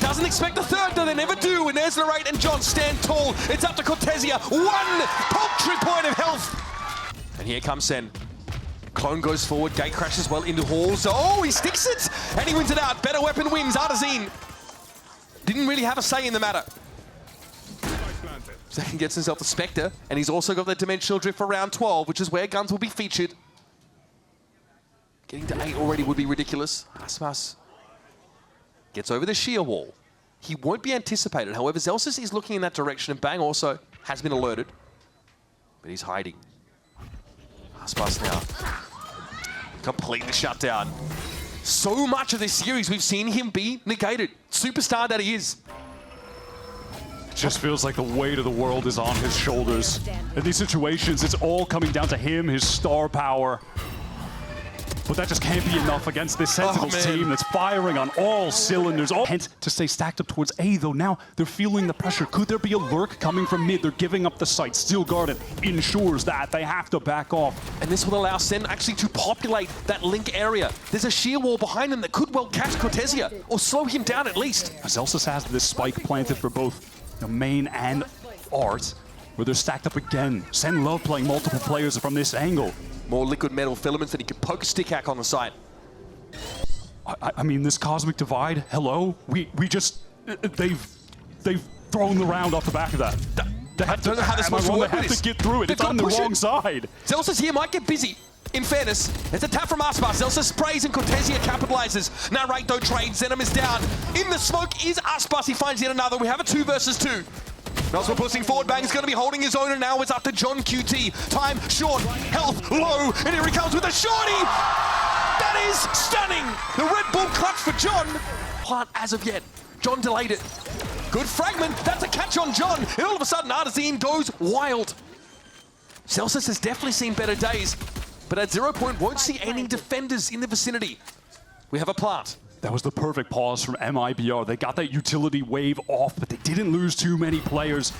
Doesn't expect the third, though they never do. And there's Narrate and John stand tall. It's up to Cortesia. 1 paltry point of health. And here comes Sen. Clone goes forward, gate crashes well into halls. Oh, he sticks it! And he wins it out. Better weapon wins. Artazine didn't really have a say in the matter. Second gets himself the Spectre, and he's also got the Dimensional Drift for round 12, which is where guns will be featured. Getting to 8 already would be ridiculous. Aspas gets over the sheer wall. He won't be anticipated. However, Zelsis is looking in that direction, and Bang also has been alerted. But he's hiding. Aspas now completely shut down. So much of this series, we've seen him be negated. Superstar that he is. It just feels like the weight of the world is on his shoulders. In these situations, it's all coming down to him, his star power. But that just can't be enough against this Sentinels team that's firing on all cylinders. Hence to stay stacked up towards A, though now they're feeling the pressure. Could there be a lurk coming from mid? They're giving up the site. Still guarded ensures that they have to back off. And this will allow Sen actually to populate that link area. There's a sheer wall behind him that could well catch Cortesia, or slow him down at least. Zelsis has this spike planted for both main and art, where they're stacked up again. Sen love playing multiple players from this angle. More liquid metal filaments that he could poke a stick hack on the site. I mean, this cosmic divide, hello? We just, they've thrown the round off the back of that. I don't know how this supposed to work. They have to get through it. It's on the wrong side. Zelsis here might get busy. In fairness, it's a tap from Aspas. Zelsis sprays and Cortesia capitalizes. Narrate though trades. Zenom is down. In the smoke is Aspas. He finds yet another. We have a 2 versus 2. Noswa pushing forward, Bang's going to be holding his own, and now it's up to John QT. Time short, health low, and here he comes with a shorty! That is stunning! The Red Bull clutch for John. Plant as of yet. John delayed it. Good fragment, that's a catch on John, and all of a sudden Artazine goes wild. Celsius has definitely seen better days, but at 0 point won't see any defenders in the vicinity. We have a plant. That was the perfect pause from MIBR. They got that utility wave off, but they didn't lose too many players.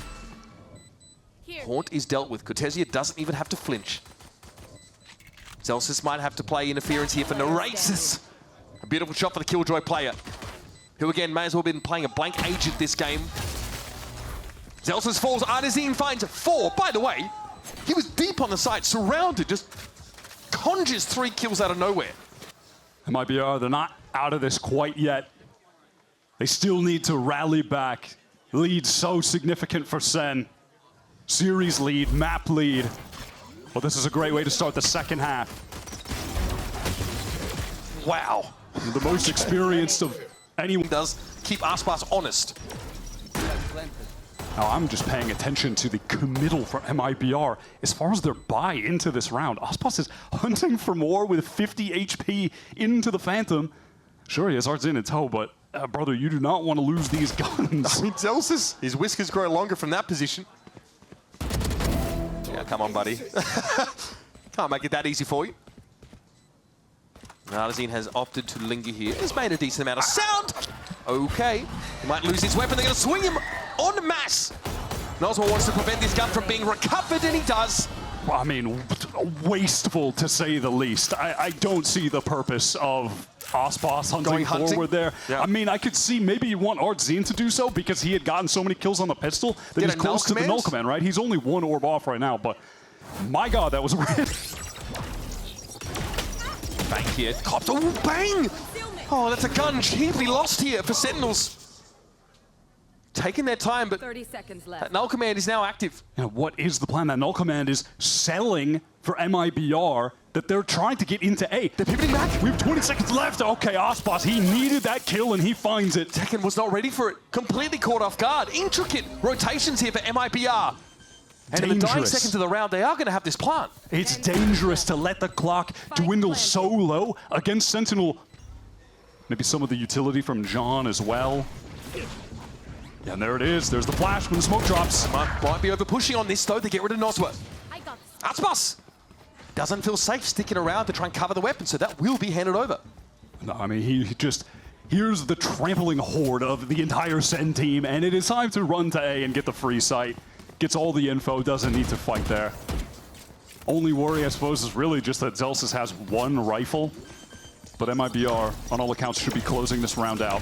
Haunt is dealt with. Cortesia doesn't even have to flinch. Zelsis might have to play interference here for Narasis. A beautiful shot for the Killjoy player, who again may as well have been playing a blank agent this game. Zelsis falls. Artazine finds 4. By the way, he was deep on the site, surrounded, just conjures 3 kills out of nowhere. MIBR, they're not out of this quite yet. They still need to rally back. Lead so significant for Sen. Series lead, map lead. Well, this is a great way to start the second half. Wow. The most experienced of anyone. Does keep Aspas honest. Now, I'm just paying attention to the committal for MIBR. As far as their buy into this round, Aspas is hunting for more with 50 HP into the Phantom. Sure, he has Arts in tow, but brother, you do not want to lose these guns. I mean, Zelsis, his whiskers grow longer from that position. Yeah, come on, buddy. Can't make it that easy for you. Artazine has opted to linger here. He's made a decent amount of sound. Okay, he might lose his weapon. They're going to swing him en masse. Noswa wants to prevent this gun from being recovered, and he does. Well, I mean, wasteful to say the least. I don't see the purpose of Aspas hunting forward there. Yeah. I mean, I could see maybe you want Artzine to do so because he had gotten so many kills on the pistol that he's close to the null command, right? He's only 1 orb off right now, but my God, that was red. Bang here, copped. Oh, bang! Oh, that's a gun cheaply lost here for Sentinels. Taking their time, but 30 seconds left. That null command is now active. You know, what is the plan? That null command is selling for MIBR that they're trying to get into A. They're pivoting back. We have 20 seconds left. Okay, Aspas, he needed that kill and he finds it. Tekken was not ready for it. Completely caught off guard. Intricate rotations here for MIBR. And in the dying seconds of the round, they are going to have this plant. It's dangerous to let the clock dwindle so low against Sentinel. Maybe some of the utility from John as well. Yeah, and there it is. There's the flash when the smoke drops. Might be over pushing on this though to get rid of Noswa. Aspas doesn't feel safe sticking around to try and cover the weapon, so that will be handed over. No, I mean, he just Here's the trampling horde of the entire SEN team, and it is time to run to A and get the free site. Gets all the info, doesn't need to fight there. Only worry, I suppose, is really just that Zelsis has one rifle, but MIBR, on all accounts, should be closing this round out.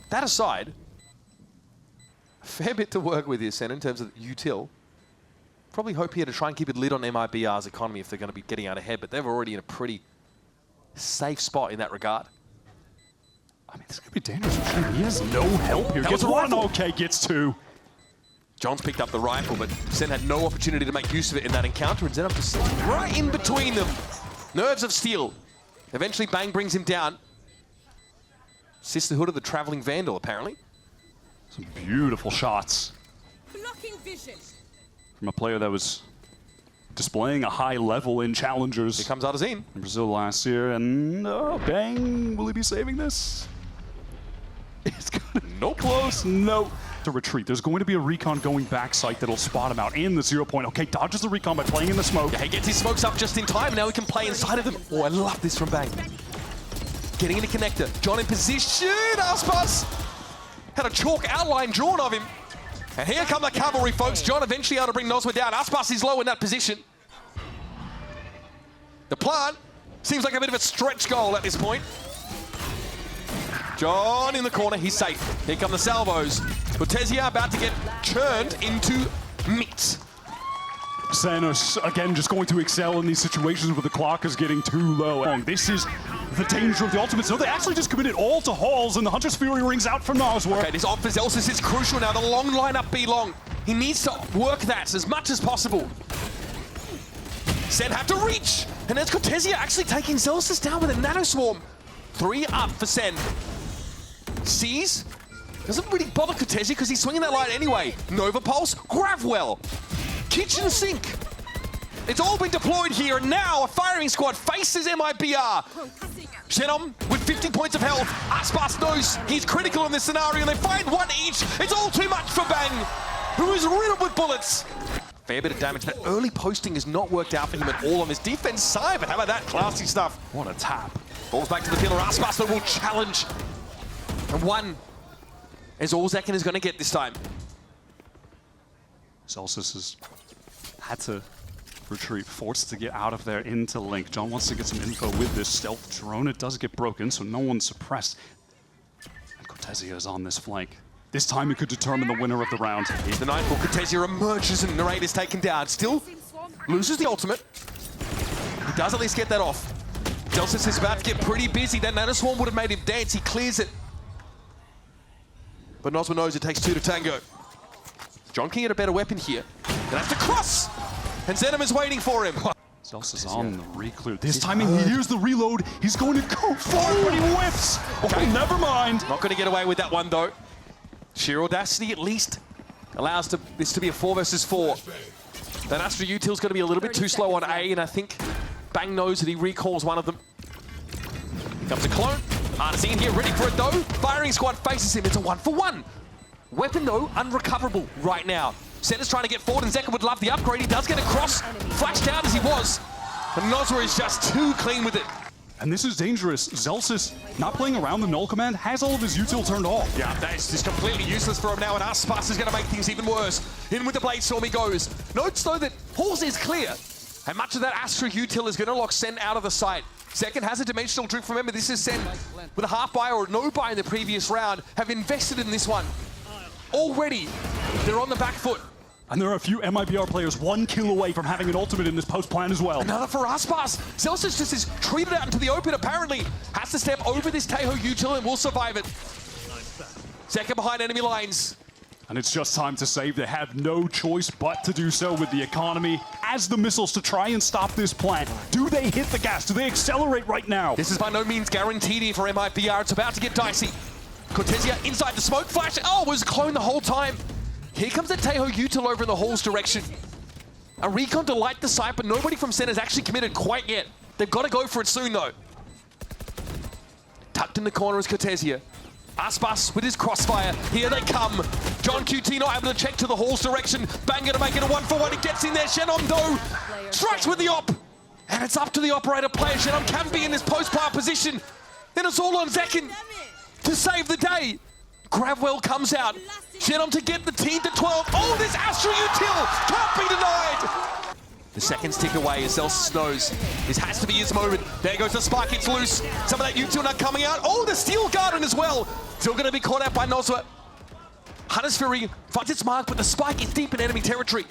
That aside, a fair bit to work with here, Sen, in terms of util. Probably hope here to try and keep a lid on MIBR's economy if they're going to be getting out ahead, but they're already in a pretty safe spot in that regard. I mean, this is going to be dangerous. He has no help here. That Gets was a one, rifle. okay, gets two. John's picked up the rifle, but Sen had no opportunity to make use of it in that encounter, and Zen just right in between them. Nerves of steel. Eventually, Bang brings him down. Sisterhood of the Traveling Vandal, apparently. Some beautiful shots Blocking vision. from a player that was displaying a high level in challengers Here comes Artazine. in Brazil last year, and Bang, will he be saving this? It's gonna Nope. close, no. To retreat, there's going to be a recon going back site that'll spot him out in the 0 point. Okay, dodges the recon by playing in the smoke. Yeah, he gets his smokes up just in time. Now he can play inside of them. Oh, I love this from Bang. Getting in the connector. John in position. Aspas had a chalk outline drawn of him. And here come the cavalry, folks. John eventually able to bring Nosma down. Aspas is low in that position. The plant seems like a bit of a stretch goal at this point. John in the corner, he's safe. Here come the salvos. Cortesia about to get churned into meat. Sanos, again, just going to excel in these situations where the clock is getting too low. This is the danger of the ultimates. No, they actually just committed all to Halls, and the Hunter's Fury rings out from Nosworth. Okay, this off for Zelsis is crucial now. The long lineup be long. He needs to work that as much as possible. Sen have to reach, and there's Cortesia actually taking Zelsis down with a nano swarm. 3 up for Sen. Sees. Doesn't really bother Cortesia because he's swinging that line anyway. Nova Pulse, Gravwell, Kitchen Sink. It's all been deployed here, and now a firing squad faces MIBR. Shenom with 50 points of health. Aspas knows he's critical in this scenario, and they find one each. It's all too much for Bang, who is riddled with bullets. Fair bit of damage. That early posting has not worked out for him at all on his defense side, but how about that classy stuff? What a tap. Balls back to the pillar. Aspas though will challenge. And one is all Zekin is going to get this time. Zelsis has had to retreat, forced to get out of there into Link. John wants to get some info with this stealth drone. It does get broken, so no one's suppressed. And Cortesia is on this flank. This time he could determine the winner of the round. Here's the Nightfall. Cortesia emerges and Narrate is taken down. Still loses the ultimate. He does at least get that off. Zelsis is about to get pretty busy. That Nanoswarm would have made him dance. He clears it. But Nosma knows it takes 2 to tango. John can get a better weapon here. Gonna have to cross! And Zenom is waiting for him. Zelsis on the re-clear. This time he hears the reload. He's going to go forward, but he whiffs. Okay, never mind. Not going to get away with that one, though. Sheer audacity, at least, allows this to be a 4 versus 4. That Astra util's going to be a little bit too slow on A, and I think Bang knows that he recalls one of them. Comes a clone. Artazine here, ready for it, though. Firing squad faces him. It's a 1-for-1. Weapon, though, unrecoverable right now. Sen is trying to get forward, and Zekin would love the upgrade. He does get a cross, flashed out as he was. And Nosma is just too clean with it. And this is dangerous. Zelsis, not playing around the null command, has all of his util turned off. Yeah, that's just completely useless for him now, and Aspas is going to make things even worse. In with the Blade Storm he goes. Notes, though, that Halls is clear. And much of that Astra util is going to lock Sen out of the sight. Zekin has a dimensional drift. Remember, this is Sen with a half buy or no buy in the previous round, have invested in this one. Already, they're on the back foot. And there are a few MIBR players 1 kill away from having an ultimate in this post plan as well. Another for Aspas. Zelsis just is treated out into the open, apparently. Has to step over this Taeho util and will survive it. Zekin behind enemy lines. And it's just time to save. They have no choice but to do so with the economy as the missiles to try and stop this plant. Do they hit the gas? Do they accelerate right now? This is by no means guaranteed here for MIBR. It's about to get dicey. Cortesia inside the smoke flash. Oh, was clone the whole time. Here comes the Taeho util over in the Hall's direction. A recon to light the site, but nobody from Sen has actually committed quite yet. They've got to go for it soon, though. Tucked in the corner is Cortesia. Aspas with his crossfire. Here they come. John QT not able to check to the Hall's direction. Bang gonna make it a 1-for-1. He gets in there. Shenom, though, strikes with the op. And it's up to the operator player. Shenom can be in this post-player position. Then it's all on Zekin to save the day. Gravwell comes out. Shenom to get the team to 12. Oh, this Astra Util can't be denied. The seconds tick away as Celsius knows this has to be his moment. There goes the spike, it's loose. Some of that Util not coming out. Oh, the Steel Garden as well. Still going to be caught out by Nozwa. Hunter's Fury finds its mark, but the spike is deep in enemy territory.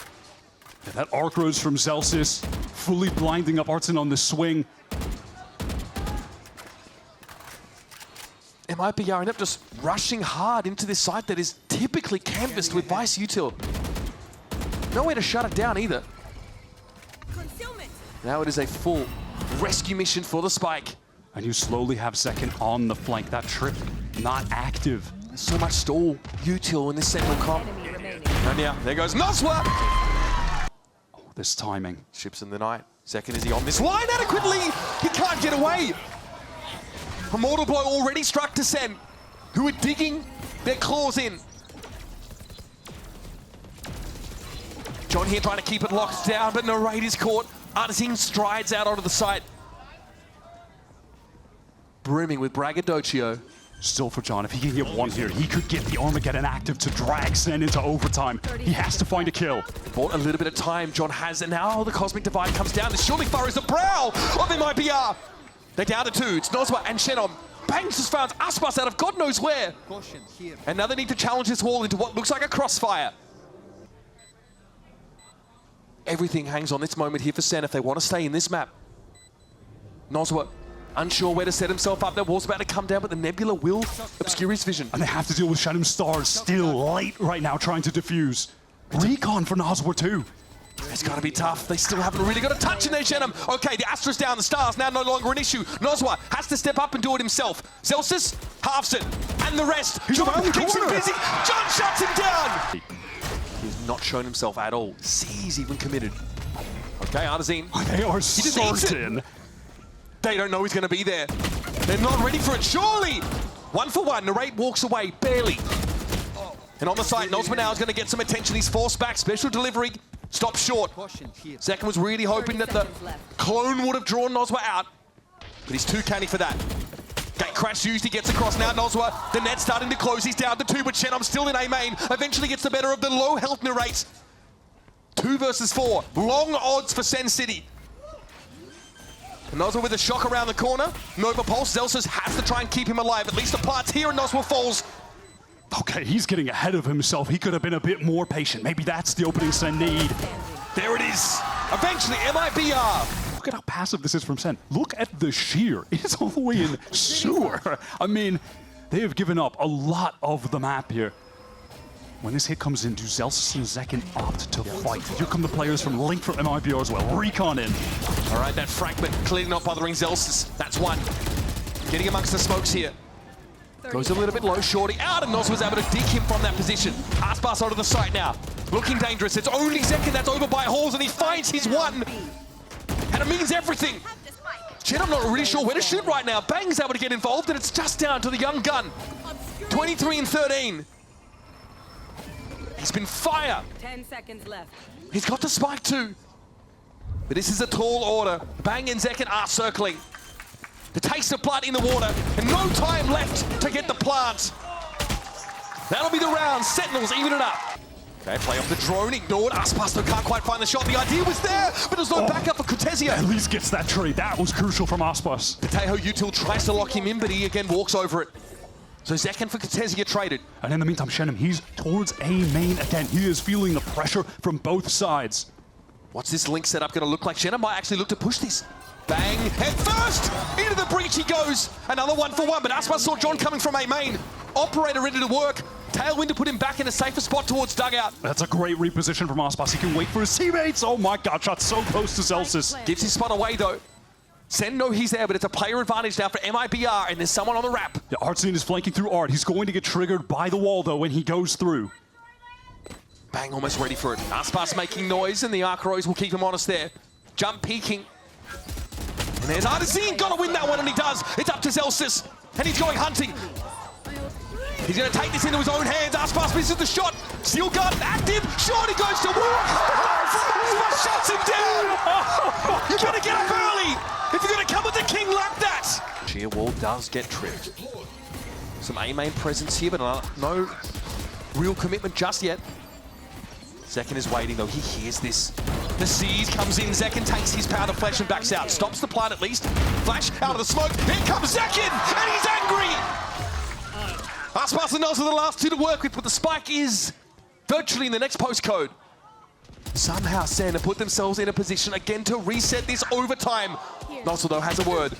Yeah, that arc rose from Celsius, fully blinding up Artson on the swing. MIBR end up just rushing hard into this site that is typically canvassed with Vice Util. Nowhere to shut it down either. Now it is a full rescue mission for the spike. And you slowly have second on the flank. That trip not active. There's so much stall Util in this Sentinel comp. And yeah, there goes Nozwa. Oh, this timing. Ships in the night. Second, is he on this line adequately? He can't get away. A mortal blow already struck to Sen, who are digging their claws in. John here trying to keep it locked down, but Narrate is caught. Artisan strides out onto the site. Brimming with braggadocio. Still for John, if he can get one here, he could get the Armageddon active to drag Sen into overtime. He has to find a kill. Bought a little bit of time, John has, and now the Cosmic Divide comes down. This surely furrows the brow of MIBR. They're down to 2. It's Nozwa and Shenom. Bangs has found Aspas out of God knows where. And now they need to challenge this wall into what looks like a crossfire. Everything hangs on this moment here for Sen if they want to stay in this map. Nozwa, unsure where to set himself up. That wall's about to come down, but the Nebula will obscure his vision. And they have to deal with Shadow Stars still late right now trying to defuse. Recon for Nozwa too. It's got to be tough. They still haven't really got a touch in there, Shenom. Okay, the Astra's down, the Stars now no longer an issue. Nozwa has to step up and do it himself. Celsius halves it, and the rest. John keeps him busy. John shuts him down. He's not shown himself at all. He's even committed. Okay, Artisan. They are certain. They don't know he's going to be there. They're not ready for it, surely. 1 for 1, Narrate walks away, barely. And on the side, Nozma now is going to get some attention. He's forced back, special delivery. Stop short. Second was really hoping that the clone would have drawn Nozwa out, but he's too canny for that. Gate crash used, he gets across now, Nozwa. The net's starting to close, he's down to 2, but Shenom still in A main. Eventually gets the better of the low health Narrate. 2 versus 4, long odds for Sen City. Nozwa with a shock around the corner. Nova Pulse, Celsius has to try and keep him alive. At least the plant's here and Nozwa falls. Okay, he's getting ahead of himself. He could have been a bit more patient. Maybe that's the opening Sen need. There it is. Eventually, MIBR. Look at how passive this is from Sen. Look at the shear. It's all the way in sewer. I mean, they have given up a lot of the map here. When this hit comes in, do Celsius and Zekin opt to fight? Here come the players from Link from MIBR as well. Recon in. All right, that fragment clearly not bothering Celsius. That's one. Getting amongst the smokes here. Goes a little bit low, Shorty out, and Nos was able to dig him from that position. Aspas onto the site now. Looking dangerous. It's only Zekin that's over by Halls, and he finds his one. And it means everything. Chen, I'm not really sure where to shoot right now. Bang's able to get involved, and it's just down to the young gun. 23 and 13. He's been fire. 10 seconds left. He's got the spike too. But this is a tall order. Bang and Zekin are circling. The taste of blood in the water, and no time left to get the plant. That'll be the round. Sentinels even it up. Okay, play off the drone, ignored. Aspasto can't quite find the shot. The idea was there, but there's no backup for Cortesia. At least gets that trade. That was crucial from Aspas. Patejo Util tries to lock him in, but he again walks over it. So Zekin for Cortesia traded. And in the meantime, Shenom, he's towards A main again. He is feeling the pressure from both sides. What's this link setup going to look like? Shenom might actually look to push this. Bang, head first! Into the breach he goes. Another 1 for 1, but Aspas saw John coming from A main. Operator ready to work. Tailwind to put him back in a safer spot towards dugout. That's a great reposition from Aspas. He can wait for his teammates. Oh my god, shot so close to Celsius. Gives his spot away though. Sen know he's there, but it's a player advantage now for MIBR, and there's someone on the ramp. Yeah, Artscene is flanking through Art. He's going to get triggered by the wall though when he goes through. Bang, almost ready for it. Aspas making noise, and the Arc Rose will keep him honest there. Jump peeking. And there's Artisan, gotta win that one, and he does. It's up to Celsius, and he's going hunting. He's gonna take this into his own hands. Aspas misses the shot. Steel Garden active. Shorty goes to work. Aspas shuts him down. You better get up early. their wall does get tripped. Some A main presence here, but no real commitment just yet. Zekin is waiting though, he hears this. The Siege comes in, Zekin takes his power to Flash and backs out. Stops the plant at least. Flash out of the smoke, here comes Zekin, and he's angry! Aspas and Noz are the last two to work with, but the spike is virtually in the next postcode. Somehow SEN have put themselves in a position again to reset this overtime. Nozzle though has a word.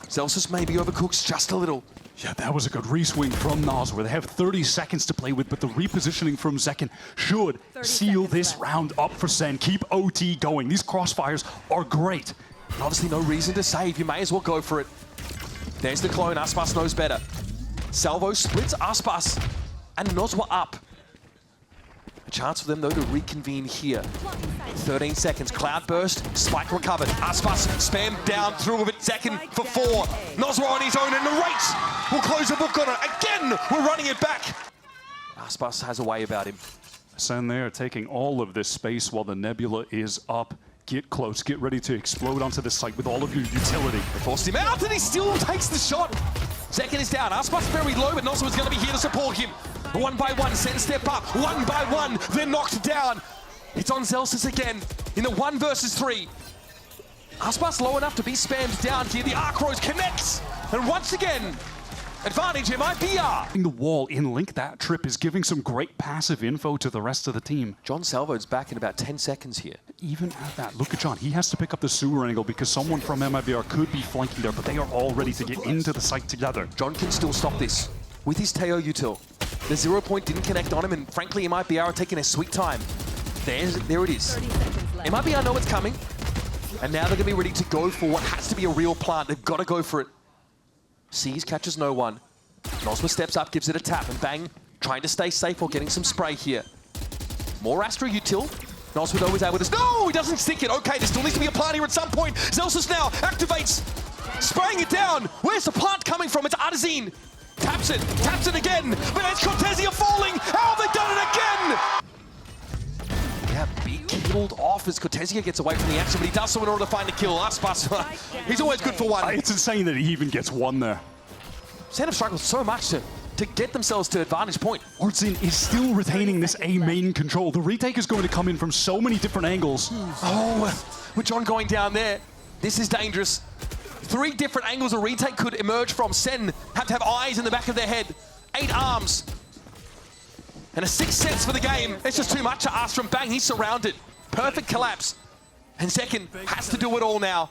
Celsius maybe overcooks just a little. Yeah, that was a good re-swing from Noz, where they have 30 seconds to play with, but the repositioning from Zekin should seal this round up for SEN. Keep OT going. These crossfires are great. And obviously no reason to save, you may as well go for it. There's the clone, Aspas knows better. Salvo splits Aspas, and Noz were up. A chance for them though to reconvene here. 13 seconds, Cloud Burst, Spike recovered. Aspas spammed down through with it, Zekin for 4. Nozwa on his own, and the race will close the book on it. Again, we're running it back. Aspas has a way about him. SEN there taking all of this space while the Nebula is up. Get close, get ready to explode onto the site with all of your utility. They forced him out, and he still takes the shot. Zekin is down, Aspas very low, but Nozwa is going to be here to support him. One by one, SEN step up, one by one, they're knocked down. It's on Celsius again, in the 1 versus 3. Aspas low enough to be spammed down here, the Arc Rose connects, and once again, advantage MIBR. The wall in link, that trip is giving some great passive info to the rest of the team. John Salvo's back in about 10 seconds here. Even at that, look at John, he has to pick up the sewer angle because someone from MIBR could be flanking there, but they are all ready to get into the site together. John can still stop this with his Teo util. The 0 point didn't connect on him, and frankly, MIBR are taking a sweet time. There it is. MIBR know it's coming, and now they're going to be ready to go for what has to be a real plant. They've got to go for it. Sees catches no one. Nozma steps up, gives it a tap, and bang, trying to stay safe while getting some spray here. More Astra util. Nozma though is able to... No, he doesn't stick it. Okay, there still needs to be a plant here at some point. Celsius now activates, spraying it down. Where's the plant coming from? It's Artazine. Taps it again, but it's Cortesia falling. How have they done it again? Yeah, being killed off as Cortesia gets away from the action, but he does so in order to find the kill. Aspas, he's always good for one. It's insane that he even gets one there. SEN have struggled so much to get themselves to advantage point. Artazine is still retaining this A main control. The retake is going to come in from so many different angles. Oh, with John going down there, this is dangerous. 3 different angles a retake could emerge from. SEN have to have eyes in the back of their head. 8 arms. And a 6 sense for the game. It's just too much to ask from Bang. He's surrounded. Perfect collapse. And Zekin has to do it all now.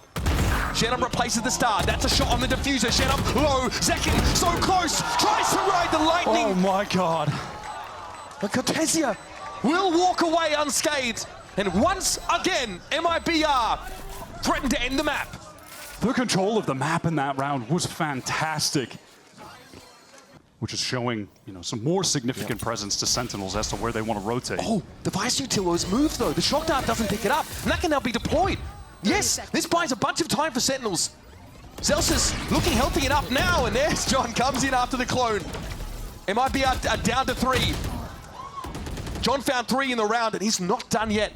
Shenum replaces the star. That's a shot on the diffuser. Shenum low. Zekin so close. Tries to ride the lightning. Oh my god. But Cortesia will walk away unscathed. And once again, MIBR threatened to end the map. The control of the map in that round was fantastic, which is showing, you know, some more significant presence to Sentinels as to where they want to rotate. Oh, the Vice Utilo's moved though. The shock dart doesn't pick it up, and that can now be deployed. Yes, this buys a bunch of time for Sentinels. Celsius looking healthy enough now, and there's John comes in after the clone. MIBR are down to 3. John found 3 in the round, and he's not done yet.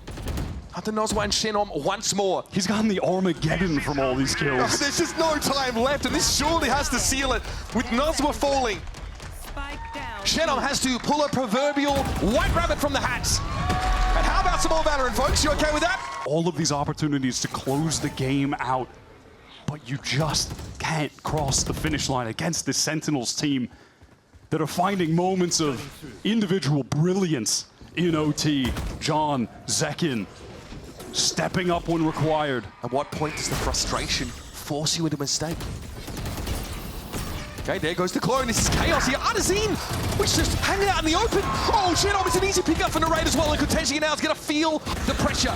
After Nozwa and Shenum once more. He's gotten the Armageddon from all these kills. There's just no time left, and this surely has to seal it with Nozwa falling. Shenum has to pull a proverbial white rabbit from the hat. And how about some more Valorant, folks? You okay with that? All of these opportunities to close the game out, but you just can't cross the finish line against this Sentinels team that are finding moments of individual brilliance in OT. John, Zekin, stepping up when required. At what point does the frustration force you into a mistake? Okay, there goes the clone. This is chaos here. Artazine, which is just hanging out in the open. Oh, Shenum, it's an easy pickup for Narrate as well. And Cortesia now is going to feel the pressure.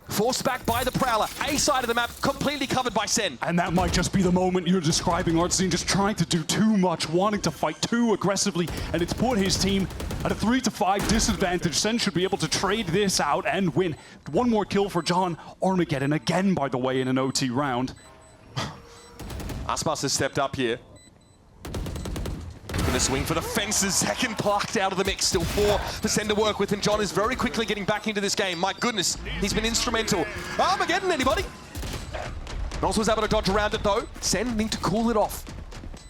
Forced back by the Prowler. A side of the map completely covered by SEN. And that might just be the moment you're describing, Artazine, just trying to do too much, wanting to fight too aggressively, and it's put his team at a 3-5 disadvantage. SEN should be able to trade this out and win. One more kill for John. Armageddon again, by the way, in an OT round. Aspas has stepped up here. Gonna swing for the fences. Second plucked out of the mix. Still 4 for SEN to work with, and John is very quickly getting back into this game. My goodness, he's been instrumental. Armageddon, anybody? Nos was able to dodge around it though. Sen need to cool it off.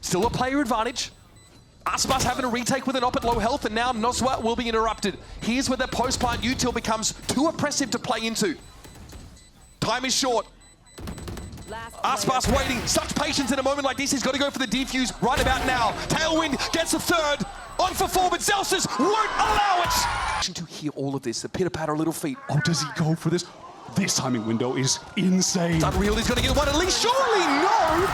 Still a player advantage. Aspas having a retake with an op at low health, and now Noswa will be interrupted. Here's where the post-plant util becomes too oppressive to play into. Time is short. Aspas waiting, such patience in a moment like this. He's got to go for the defuse right about now. Tailwind gets a third. On for four, but Celsius won't allow it. To hear all of this, the pitter-patter little feet. Oh, does he go for this? This timing window is insane. It's unreal, he's going to get one at least. Surely no!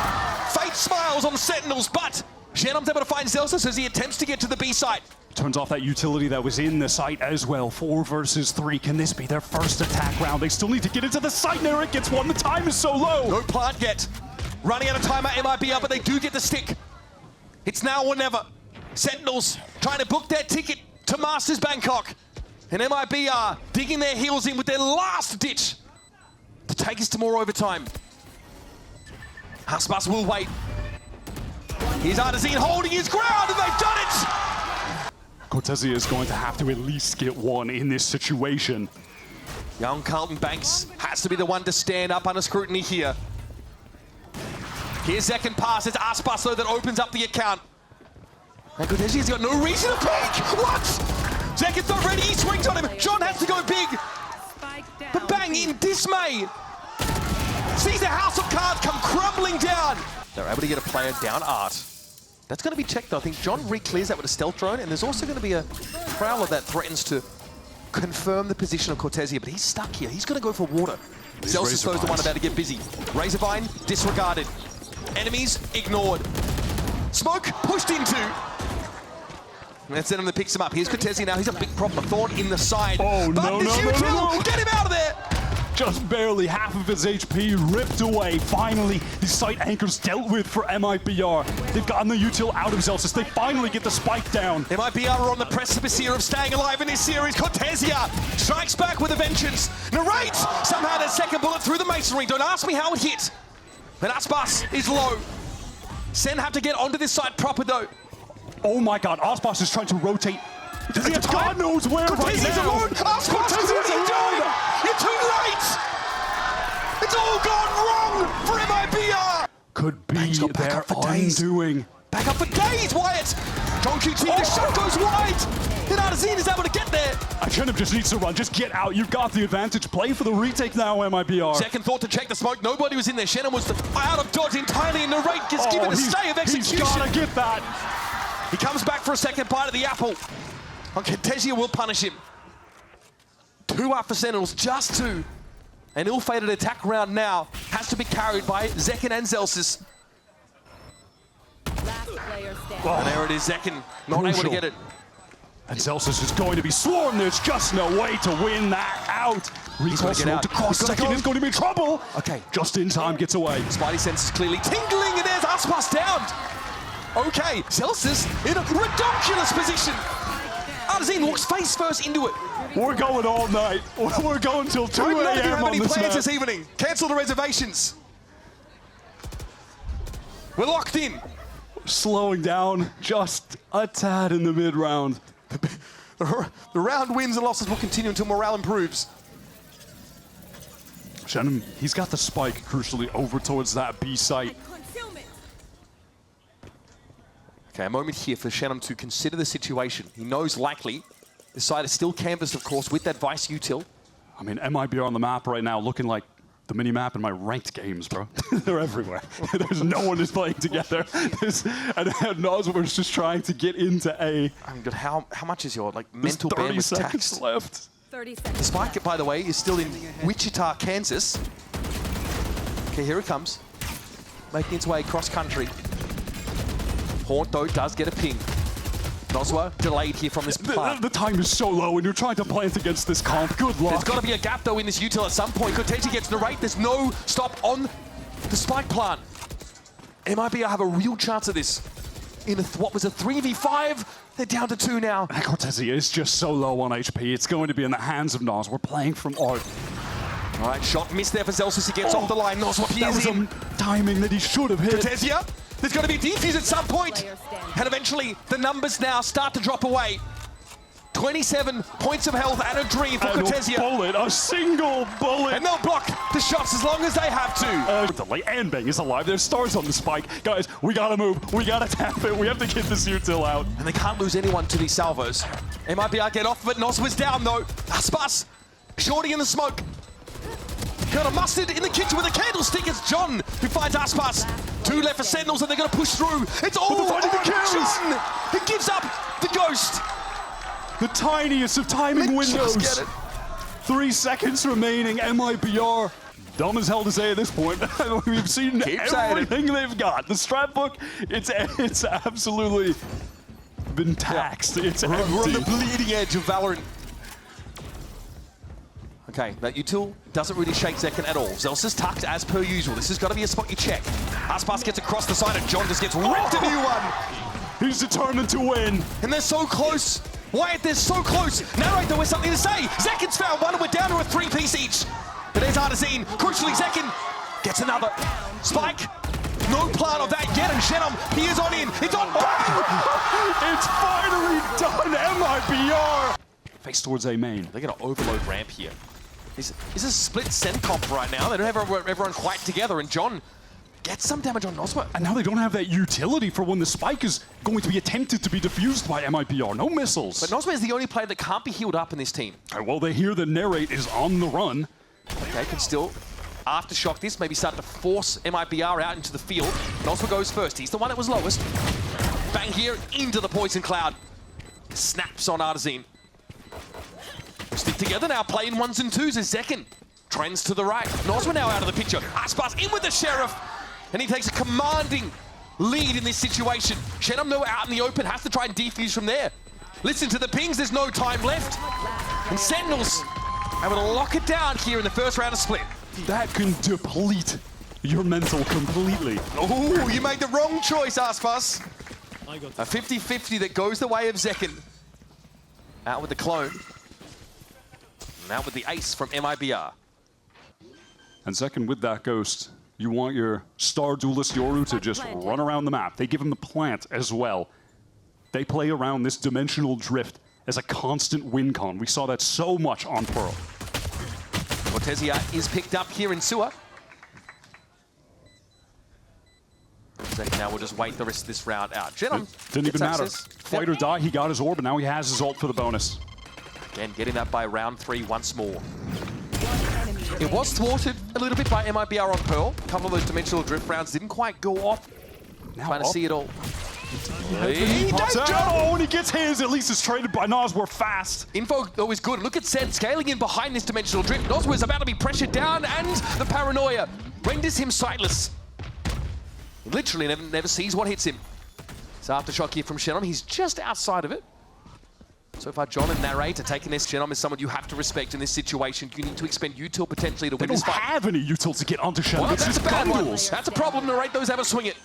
Fate smiles on Sentinels, but Shannom's able to find Celsius as he attempts to get to the B site. Turns off that utility that was in the site as well. 4 versus 3. Can this be their first attack round? They still need to get into the site. Narek gets one. The time is so low. No plant yet. Running out of time at MIBR, but they do get the stick. It's now or never. Sentinels trying to book their ticket to Masters Bangkok. And MIBR digging their heels in with their last ditch to take us to more overtime. Aspas will wait. Here's Artazine holding his ground, and they've done it! Cortezia is going to have to at least get one in this situation. Young Carlton Banks has to be the one to stand up under scrutiny here. Here's second pass. It's Aspas, though, that opens up the account. And Cortezia's got no reason to pick! What? Second thought ready, he swings on him. John has to go big. But Bang, in dismay, sees the house of cards come crumbling down. They're able to get a player down Art. That's going to be checked, though. I think John re-clears that with a stealth drone, and there's also going to be a Prowler that threatens to confirm the position of Cortezia, but he's stuck here. He's going to go for water. Celsius is the one about to get busy. Razorvine disregarded. Enemies ignored. Smoke pushed into. And that's Sentinel that picks him up. Here's Cortezia now. He's a big problem. A thorn in the side. Oh, but no. Get him out of there! Just barely half of his HP ripped away. Finally, the site anchors dealt with for MIBR. They've gotten the util out of Celsius. They finally get the spike down. MIBR are on the precipice here of staying alive in this series. Cortezia strikes back with a vengeance. Narrate somehow that second bullet through the masonry. Don't ask me how it hit. But Aspas is low. Sen have to get onto this side proper though. Oh my god, Aspas is trying to rotate. Does he have God knows where Cortezia's right now? alone! Aspas, what are you doing? You're too late! It's all gone wrong for MIBR! Could be Bang's got back their up for days. undoing. Back up for days, Wyatt! John QT, the shot goes wide! And Artazine is able to get there! Shannon just needs to run, just get out. You've got the advantage. Play for the retake now, MIBR. Second thought to check the smoke, nobody was in there. Shannon was out of dodge entirely, and Narrate gets given a stay of execution. He's gotta get that. He comes back for a second bite of the apple. Cortezia will punish him. 2 up for Sentinels, just 2. An ill-fated attack round now has to be carried by Zekin and Celsius. Last player standing. And there it is, Zekin, not able to get it. And Celsius is going to be swarmed. There's just no way to win that out. Recall get out. to cross. He's gotta Second go. is going to be in trouble. Okay. Just in time, gets away. Spidey senses clearly tingling, and there's Aspas down. Okay, Celsius in a ridiculous position. Artazine walks face first into it. We're going all night. We're going till 2 I don't know if you a.m. have on any this plans map. this evening. Cancel the reservations. We're locked in. Slowing down just a tad in the mid-round. The round wins and losses will continue until morale improves. Shannon, he's got the spike crucially over towards that B site. Okay, a moment here for Shannon to consider the situation. He knows likely the side is still canvassed, of course, with that Vice util. I mean, MIBR on the map right now looking like the mini-map in my ranked games, bro. They're everywhere. There's no one is playing together. And Noswor's just trying to get into A. I mean, how much is your There's mental 30 bandwidth seconds taxed? left. 30 seconds. The spike, by the way, is still in Wichita, Kansas. Okay, here it comes. Making its way across country. Haunt, though, does get a ping. Noswa delayed here from this plant. The time is so low and you're trying to plant against this comp. Good luck. There's got to be a gap, though, in this util at some point. Cortezia gets Narrate. There's no stop on the spike plant. MIBR have a real chance of this. In what was a 3v5, they're down to 2 now. Cortezia is just so low on HP. It's going to be in the hands of Nos. We're playing from Art. All right, shot missed there for Celsius. He gets off the line. Noswa That peers was in. a timing that he should have hit. Cortezia, there's got to be a defuse at some point. And eventually, the numbers now start to drop away. 27 points of health and a dream for Cortesia. A single bullet. And they'll block the shots as long as they have to. Delay and Bang is alive. There's stars on the spike. Guys, we gotta move. We gotta tap it. We have to get this util out. And they can't lose anyone to these salvos. MIBR get off, but Noswa's down though. Aspas, Shorty in the smoke. Got a mustard in the kitchen with a candlestick. It's John who finds Aspas. 2 left for Sentinels and they're gonna push through. It's all they're finding the kills. John. He gives up the ghost. The tiniest of timing windows. Just get it. 3 seconds remaining. MIBR. Dumb as hell to say at this point. We've seen everything they've got. The strat book, it's absolutely been taxed. Yeah. It's empty. We're on the bleeding edge of Valorant. Okay, that util doesn't really shake Zekken at all. Zelsa's tucked as per usual. This has got to be a spot you check. Aspas gets across the side and John just gets ripped a new one. He's determined to win. And they're so close. Wyatt, they're so close. Narrate, there was something to say. Zekken's found one and we're down to a 3-piece each. But there's Artesine. Crucially, Zekken gets another. Spike. No plan of that yet, and Shenom, he is on in. It's on. It's finally done. MIBR. Face towards A main. They're going to overload ramp here. Is a split Sen comp right now. They don't have everyone quite together, and John gets some damage on Noswa. And now they don't have that utility for when the spike is going to be attempted to be defused by MIBR. No missiles. But Noswa is the only player that can't be healed up in this team. Well, they hear the narrate is on the run. Okay, can still aftershock this, maybe start to force MIBR out into the field. Noswa goes first. He's the one that was lowest. Bang here into the poison cloud. Snaps on Artesine. Stick together now, playing 1s and 2s as Zekken trends to the right. Noswa now out of the picture. Aspas in with the Sheriff, and he takes a commanding lead in this situation. Shenom, though, out in the open, has to try and defuse from there. Listen to the pings, there's no time left. And Sentinels able to lock it down here in the first round of split. That can deplete your mental completely. Oh, you made the wrong choice, Aspas. A 50-50 that goes the way of Zekken. Out with the clone. Now with the ace from MIBR. And Zekken with that ghost, you want your star duelist Yoru to just run around the map. They give him the plant as well. They play around this dimensional drift as a constant win con. We saw that so much on Pearl. Cortesia is picked up here in Sewer. Zekken now will just wait the rest of this round out. Shenom didn't even matter. Fight or die, he got his orb, and now he has his ult for the bonus. Again, getting that by round 3 once more. It was thwarted a little bit by MIBR on Pearl. A couple of those dimensional drift rounds didn't quite go off. Now trying to see it all. He pops out. Oh, and he gets his. At least it's traded by Noswa fast. Info always good. Look at Sen scaling in behind this dimensional drift. Noswa is about to be pressured down, and the paranoia renders him sightless. He literally never sees what hits him. It's aftershock here from Shenom. He's just outside of it. So far, John and Narrate are taking this. Shenom is someone you have to respect in this situation. You need to expend util potentially to win this fight. They don't have any util to get onto Shenom. Well, it's that's just a bad one. duels. That's a problem. Narrate those ever swing it.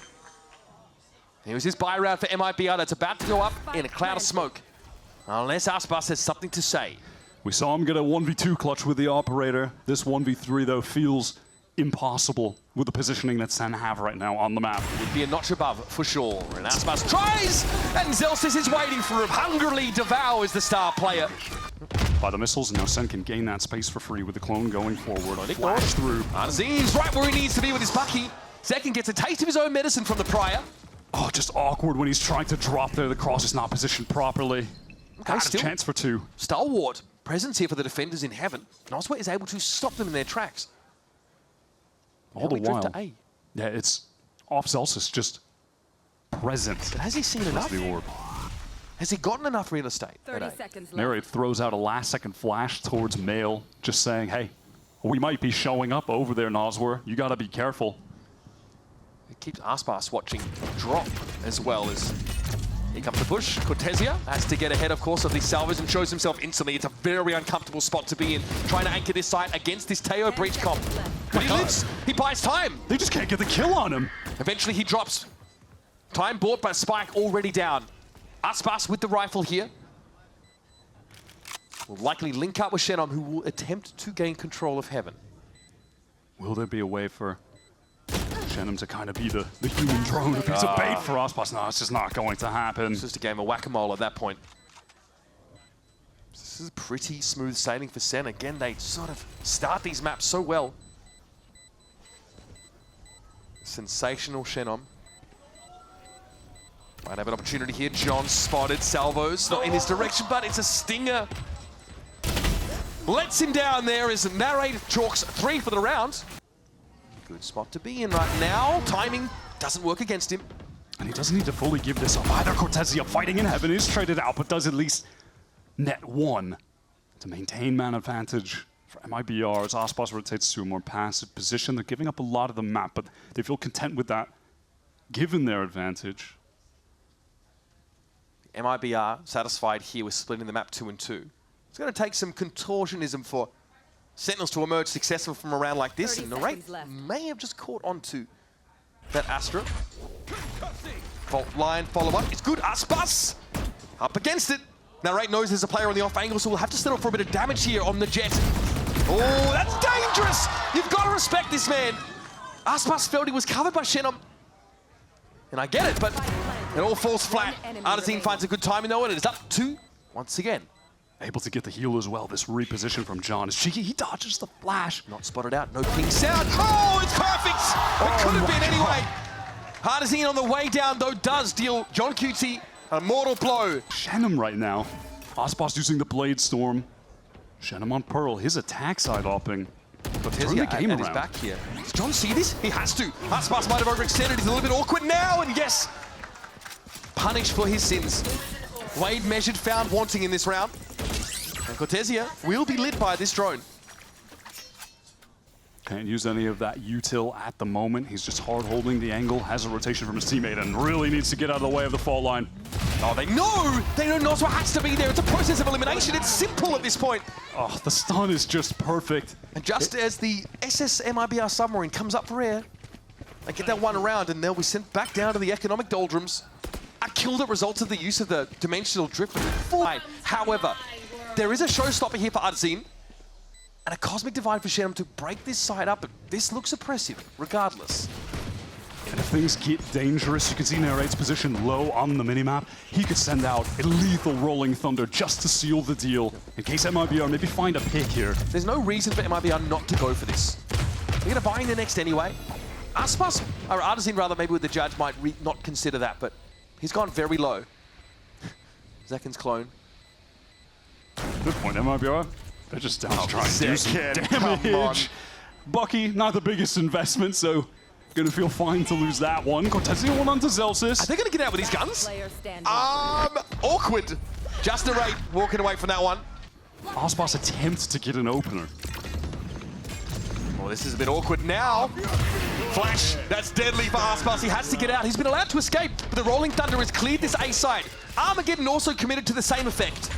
Here's his buy round for MIBR that's about to go up in a cloud of smoke. Unless Aspas has something to say. We saw him get a 1v2 clutch with the operator. This 1v3, though, feels impossible with the positioning that Sen have right now on the map. Would be a notch above, for sure. And Aspas tries, and Zelsis is waiting for him. Hungrily devours the star player. By the missiles, now Sen can gain that space for free with the clone going forward. Flash through. Artezine's right where he needs to be with his Bucky. Zekken gets a taste of his own medicine from the prior. Oh, just awkward when he's trying to drop there. The cross is not positioned properly. Okay, still a chance for 2. Stalwart presence here for the defenders in heaven. Noswa is able to stop them in their tracks. All the while. Yeah, it's off Zelsis, just present. But has he seen enough? The orb. Has he gotten enough real estate? 30 seconds left. Narrate throws out a last-second flash towards Mail, just saying, hey, we might be showing up over there, Noswa. You got to be careful. It keeps Aspas watching drop as well as here comes the push. Cortesia has to get ahead, of course, of the salvage and shows himself instantly. It's a very uncomfortable spot to be in, trying to anchor this site against this Teo breach comp. But he lives, he buys time. They just can't get the kill on him. Eventually he drops. Time bought by Spike already down. Aspas with the rifle here. Will likely link up with Shenom, who will attempt to gain control of heaven. Will there be a way for Shenom to kind of be the human drone, a piece of bait for Aspas? No, it's just not going to happen. It's just a game of whack-a-mole at that point. pretty smooth sailing for Sen. Again, they sort of start these maps so well. Sensational Shenom. Might have an opportunity here. John spotted. Salvo's not in his direction, but it's a stinger. Lets him down there as Narrate chalks 3 for the round. Good spot to be in right now. Timing doesn't work against him. And he doesn't need to fully give this up either. Cortezia fighting in heaven is traded out, but does at least net 1 to maintain man advantage for MIBR as Aspas rotates to a more passive position. They're giving up a lot of the map, but they feel content with that, given their advantage. MIBR satisfied here with splitting the map 2 and 2. It's going to take some contortionism for Sentinels to emerge successful from a round like this, and Narrate may have just caught onto that Astra. Fault line follow-up. It's good. Aspas up against it. Narrate knows there's a player on the off angle, so we'll have to settle for a bit of damage here on the jet. Oh, that's dangerous! You've got to respect this man. Aspas felt he was covered by Shenom. And I get it, but it all falls flat. Artazine finds a good timing though, and it is up 2 once again. Able to get the heal as well. This reposition from John is cheeky. He dodges the flash. Not spotted out. No ping sound. Oh, it's perfect! It could have been anyway. Artazine on the way down though does deal John QT a mortal blow. Shenom right now. Aspas using the Blade Storm. Shenom on Pearl. His attack side hopping. But turn the game around. He's back here. Does John see this? He has to. Aspas might have overextended. He's a little bit awkward now, and yes, punished for his sins. Wade measured, found wanting in this round. And Cortezia will be lit by this drone. Can't use any of that util at the moment. He's just hard holding the angle, has a rotation from his teammate, and really needs to get out of the way of the fault line. Oh, they know! They know Noswa has to be there. It's a process of elimination. It's simple at this point. Oh, the stun is just perfect. And just as the SS MIBR submarine comes up for air, they get that one around, and they'll be sent back down to the economic doldrums. A kill that results of the use of the dimensional drift. However, there is a showstopper here for Artazine, and a Cosmic Divide for Shenom to break this side up, but this looks oppressive, regardless. And if things get dangerous, you can see Narrate's position low on the minimap. He could send out a lethal Rolling Thunder just to seal the deal, in case MIBR maybe find a pick here. There's no reason for MIBR not to go for this. They're going to buy in the next anyway. Aspas, or Artazine rather, maybe with the judge might not consider that, but he's gone very low. Zekin's clone. Good point, MIBR. They're just down to try and do some damage. Bucky, not the biggest investment, so gonna feel fine to lose that one. Cortezia one onto Zelsis. Are they gonna get out with these guns? Awkward. Just Narrate walking away from that one. Aspas attempts to get an opener. Oh, this is a bit awkward now. Flash, that's deadly for Aspas. He has to get out. He's been allowed to escape, but the Rolling Thunder has cleared this A side. Armageddon also committed to the same effect.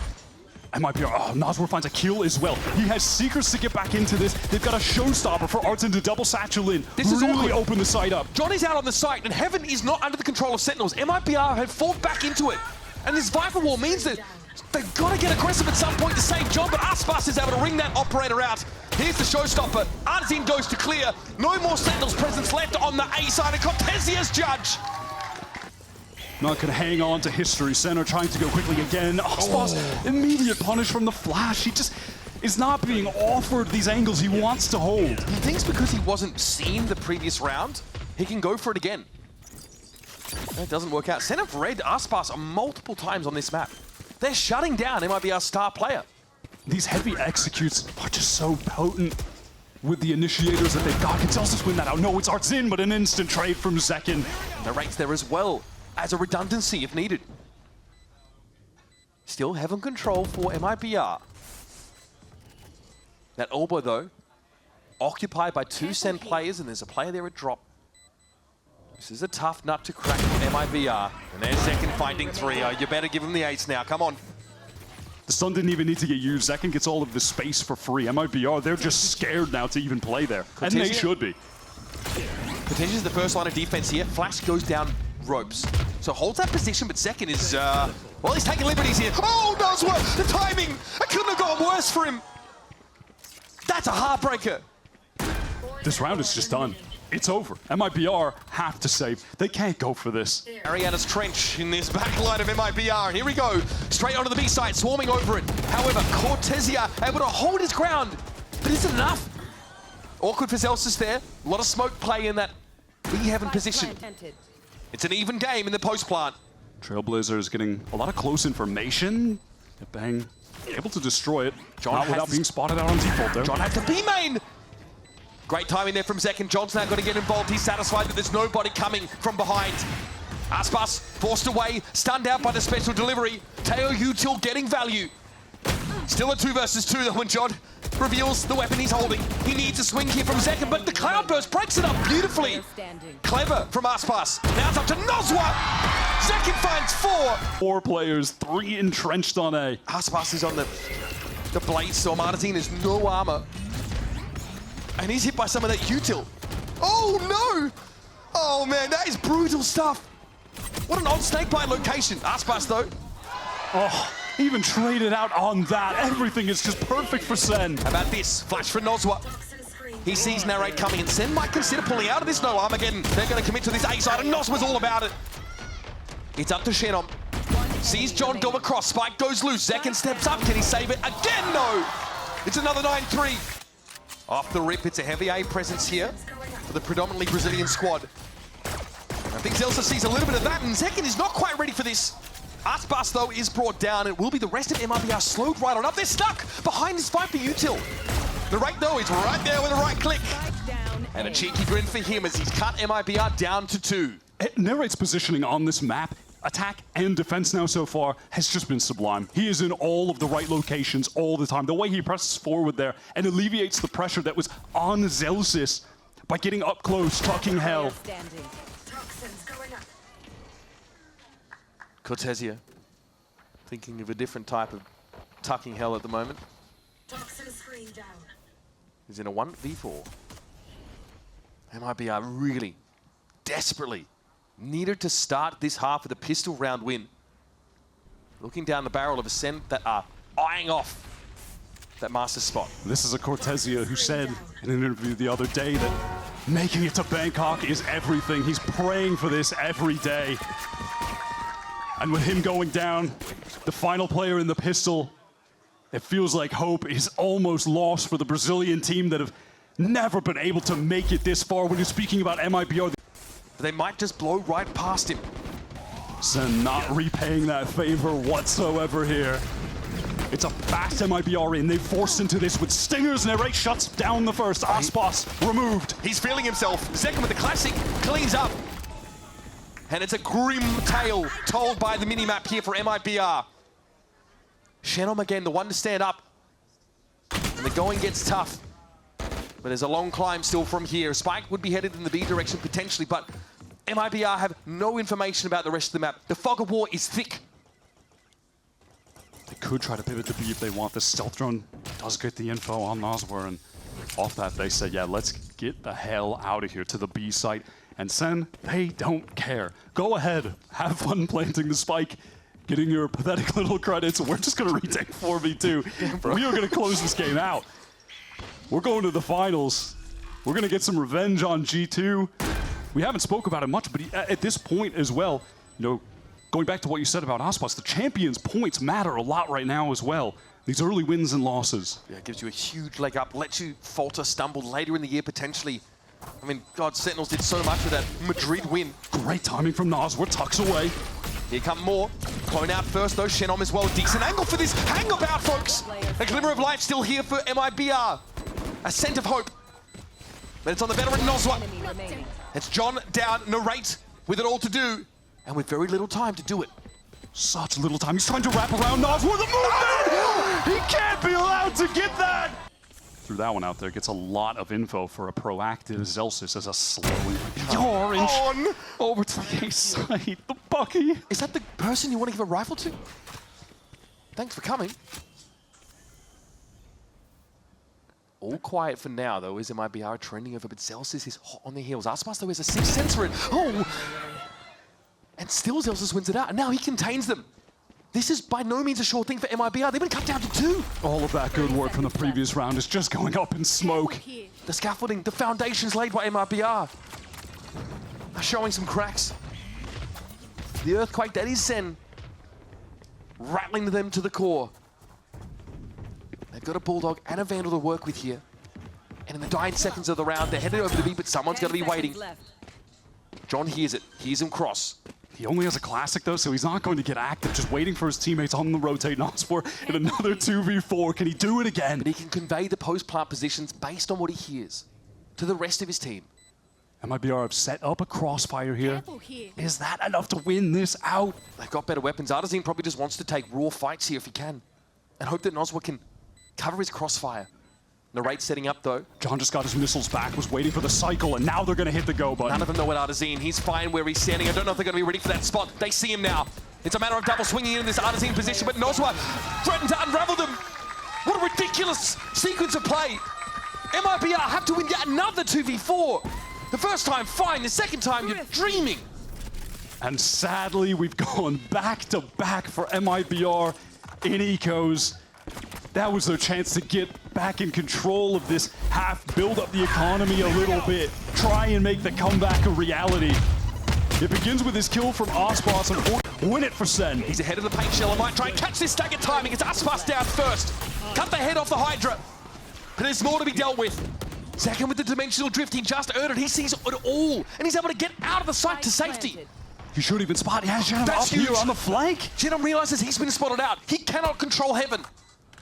MIBR, oh, Noswar finds a kill as well. He has secrets to get back into this. They've got a showstopper for Artin to double satchel in. This is really open the site up. John is out on the site, and Heaven is not under the control of Sentinels. MIBR have fought back into it. And this Viper Wall means that they've got to get aggressive at some point to save John, but Aspas is able to ring that operator out. Here's the showstopper. Artazine goes to clear. No more Sentinels presence left on the A side, and Cortezia's judge. Not gonna hang on to history. Center trying to go quickly again. Aspas, immediate punish from the flash. He just is not being offered these angles he wants to hold. He thinks because he wasn't seen the previous round, he can go for it again. That doesn't work out. Sen have read Aspas multiple times on this map. They're shutting down MIBR's star player. These heavy executes are just so potent with the initiators that they've got. Can Zelsis win that out? No, it's Artsin, but an instant trade from Zekin. Narrate's there as well, as a redundancy if needed. Still Heaven control for MIBR. That elbow though, occupied by 2 Sen players, and there's a player there at drop. This is a tough nut to crack for MIBR. And there's Zekin finding 3. You better give him the ace now, come on. The stun didn't even need to get used. Zekin gets all of the space for free. MIBR, they're just scared now to even play there. And they should be. Cortesia's the first line of defense here. Flash goes down ropes. So holds that position, but Zekin is, well, he's taking liberties here. Oh, Noswa, the timing! I couldn't have gone worse for him. That's a heartbreaker. This round is just done. It's over. MIBR have to save. They can't go for this. Ariana's trench in this back line of MIBR. And here we go. Straight onto the B side, swarming over it. However, Cortesia able to hold his ground, but is it enough? Awkward for Zelsis there. A lot of smoke play in that B-heaven position. It's an even game in the post plant. Trailblazer is getting a lot of close information. Bang, able to destroy it. Not without being spotted out on default though. John had to B main. Great timing there from Zek, and John's now got to get involved. He's satisfied that there's nobody coming from behind. Aspas forced away, stunned out by the special delivery. Teo Util getting value. Still a 2 versus 2 though when John reveals the weapon he's holding. He needs a swing here from Zek, but the Cloudburst breaks it up beautifully. Clever from Aspas. Now it's up to Nozwa. Zek finds 4. 4 players, 3 entrenched on A. Aspas is on the blade, so Martin has no armor. And he's hit by some of that util. Oh no! Oh man, that is brutal stuff. What an odd snakebite location. Aspas though. Oh, even traded out on that. Everything is just perfect for Sen. How about this? Flash for Nozwa. He sees Narrate coming, and Sen might consider pulling out of this no Armageddon. They're going to commit to this A side, and Nozwa's all about it. It's up to Shenom. Sees John go across. Spike goes loose. Zekin steps up. Can he save it? Again, no! It's another 9-3. Off the rip, it's a heavy A presence here for the predominantly Brazilian squad. I think Zelsa sees a little bit of that, and Zekin is not quite ready for this. Aspas, though, is brought down. It will be the rest of MIBR slowed right on up. They're stuck behind this fight for Util. The rate, though, is right there with a right click. And a cheeky grin for him as he's cut MIBR down to 2. Narrate's positioning on this map, attack and defense now so far, has just been sublime. He is in all of the right locations all the time. The way he presses forward there and alleviates the pressure that was on Zelsis by getting up close, talking hell. Cortesia, thinking of a different type of tucking hell at the moment. He's in a 1v4. MIBR really, desperately needed to start this half with a pistol round win. Looking down the barrel of a SEN that are eyeing off that master spot. This is a Cortesia who said in an interview the other day that making it to Bangkok is everything. He's praying for this every day. And with him going down, the final player in the pistol, it feels like hope is almost lost for the Brazilian team that have never been able to make it this far. When you're speaking about MIBR, they might just blow right past him. Sen not repaying that favor whatsoever here. It's a fast MIBR in. They forced into this with stingers. Narrate shuts down the first. Aspas removed. He's feeling himself. Zekin with the classic cleans up. And it's a grim tale told by the minimap here for MIBR. Shenom again, the one to stand up. And the going gets tough. But there's a long climb still from here. Spike would be headed in the B direction potentially, but MIBR have no information about the rest of the map. The fog of war is thick. They could try to pivot to B if they want. The stealth drone does get the info on Noswar, and off that they say, yeah, let's get the hell out of here to the B site. And Sen, they don't care. Go ahead, have fun planting the spike, getting your pathetic little credits. We're just gonna retake 4v2. We are gonna close this game out. We're going to the finals. We're gonna get some revenge on G2. We haven't spoke about it much, but at this point as well, you know, going back to what you said about Aspas, the champions' points matter a lot right now as well. These early wins and losses. Yeah, it gives you a huge leg up, lets you falter, stumble later in the year potentially. I mean, God, Sentinels did so much with that Madrid win. Great timing from Noswar, tucks away. Here come more. Clone out first though, Shenom as well. Decent angle for this. Hang about, folks. A glimmer of life still here for MIBR. A scent of hope. But it's on the veteran Noswar. It's John down, Narrate with it all to do, and with very little time to do it. Such little time. He's trying to wrap around Noswar. The movement! He can't be allowed to get that! Threw that one out there. Gets a lot of info for a proactive Zelsis as a slowing orange over to the A side. The Bucky. Is that the person you want to give a rifle to? Thanks for coming. All quiet for now, though, is MIBR trending over, but Zelsis is hot on the heels. Aspas, though, has a 6 sensor in. Oh! And still Zelsis wins it out, and now he contains them. This is by no means a sure thing for MIBR. They've been cut down to 2. All of that good work from the previous round is just going up in smoke. The scaffolding, the foundations laid by MIBR are showing some cracks. The earthquake that is Sen, rattling them to the core. They've got a Bulldog and a Vandal to work with here. And in the dying seconds of the round, they're headed over to B, but someone's going to be waiting. John hears it. Hears him cross. He only has a classic though, so he's not going to get active. Just waiting for his teammates on the rotate. Noswar in another 2v4. Can he do it again? But he can convey the post-plant positions based on what he hears to the rest of his team. MIBR have set up a crossfire here. Is that enough to win this out? They've got better weapons. Artazine probably just wants to take raw fights here if he can. And hope that Noswar can cover his crossfire. Narrate setting up though. John just got his missiles back, was waiting for the cycle, and now they're going to hit the go button. None of them know what Artazine. He's fine where he's standing. I don't know if they're going to be ready for that spot. They see him now. It's a matter of double swinging in this Artazine position, but Noswar threatened to unravel them. What a ridiculous sequence of play. MIBR have to win yet another 2v4. The first time, fine. The second time, you're dreaming. And sadly, we've gone back to back for MIBR in Ecos. That was their chance to get back in control of this half, build up the economy a little bit, try and make the comeback a reality. It begins with his kill from Aspas and win it for Sen. He's ahead of the paint shell and might try and catch this stagger timing. It's Aspas down first. Cut the head off the Hydra. But there's more to be dealt with. Second with the dimensional drift, he just earned it. He sees it all, and he's able to get out of the sight to safety. He should even spot. Yeah, Shannon up That's huge. here on the flank. Shannon realizes he's been spotted out. He cannot control heaven.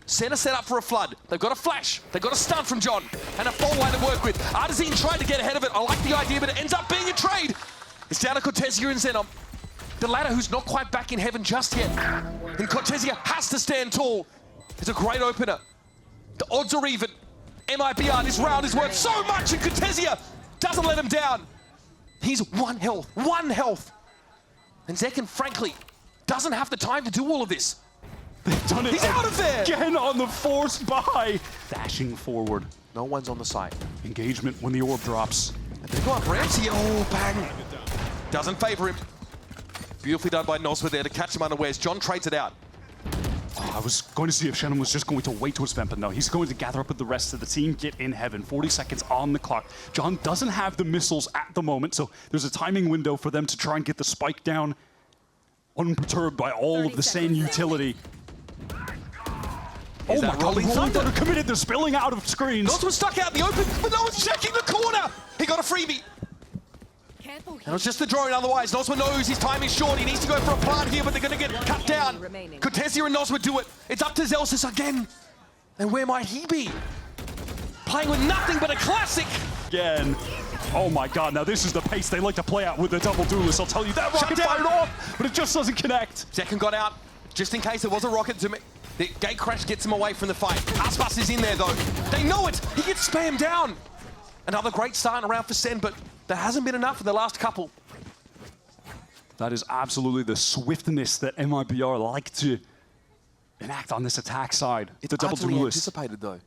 Center set up for a flood. They've got a flash. They've got a stun from John. And a full line to work with. Artazine tried to get ahead of it. I like the idea, but it ends up being a trade. It's down to Cortesia and Zenom. The latter who's not quite back in heaven just yet. And Cortesia has to stand tall. It's a great opener. The odds are even. MIBR, this round is worth so much, and Cortesia doesn't let him down. He's 1 health. 1 health. And Zekin, frankly, doesn't have the time to do all of this. They've done it. He's out of there! Again on the forced buy. Dashing forward. No one's on the side. Engagement when the orb drops. And they go up Ramsey. Oh, bang. Doesn't favor him. Beautifully done by Noswar there to catch him unawares. John trades it out. Oh, I was going to see if Shannon was just going to wait to his vent, but no, he's going to gather up with the rest of the team, get in heaven. 40 seconds on the clock. John doesn't have the missiles at the moment, so there's a timing window for them to try and get the spike down unperturbed by all of the SEN utility. Oh my god, Thunder committed, they're spilling out of screens. Noswar stuck out in the open, but no one's checking the corner. He got a freebie. And it was just the drone otherwise. Noswar knows his time is short. He needs to go for a plant here, but they're going to get cut down. Cortesia and Noswar do it. It's up to Zelsis again. And where might he be? Playing with nothing but a classic. Again. Oh my god, now this is the pace they like to play out with the double duelist. I'll tell you that rocket fired off, but it just doesn't connect. Second got out, just in case there was a rocket to me. The gate crash gets him away from the fight. Aspas is in there though. They know it. He gets spammed down. Another great start around for Sen, but there hasn't been enough in the last couple. That is absolutely the swiftness that MIBR like to enact on this attack side. It's the double utterly duelist. anticipated though.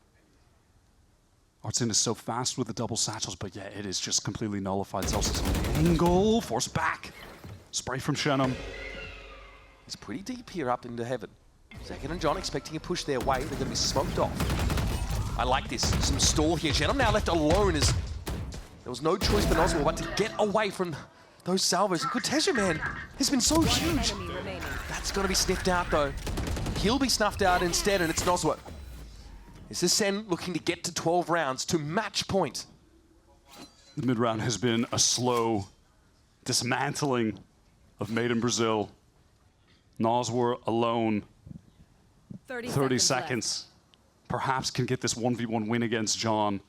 Artsin is so fast with the double satchels, but yeah, it is just completely nullified. Zelsis on the angle, force back. Spray from Shannon. He's pretty deep here up into heaven. Zekin and John expecting a push their way. They're going to be smoked off. I like this. Some stall here. Shannon now left alone as there was no choice for Noswar but to get away from those salvos. And Cortesia, man, has been so huge. That's got to be sniffed out, though. He'll be snuffed out instead, and it's Noswar. This is Sen looking to get to 12 rounds to match point. The mid-round has been a slow dismantling of Made in Brazil. Noswar alone. 30 seconds. Perhaps can get this 1v1 win against John.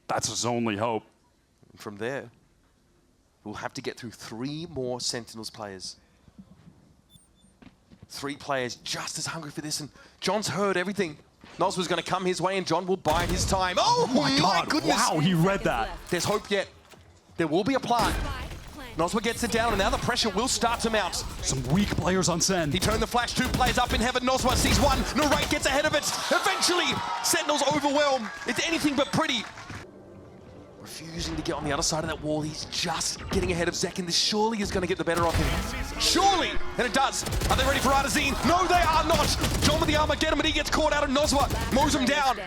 That's his only hope. And from there, we'll have to get through 3 more Sentinels players. 3 players just as hungry for this, and John's heard everything. Noswar's going to come his way, and John will buy his time. Oh my God, goodness! Wow, he read that. There's hope yet. There will be a plant. Noswar gets it down, and now the pressure will start to mount. Some weak players on Sen. He turned the flash, 2 players up in heaven. Noswar sees 1. Narrate gets ahead of it. Eventually, Sentinels overwhelm. It's anything but pretty. Refusing to get on the other side of that wall. He's just getting ahead of Zekin. This surely is going to get the better of him. Surely! And it does. Are they ready for Artazine? No, they are not! John with the Armageddon, but he gets caught out, and Noswar mows him down.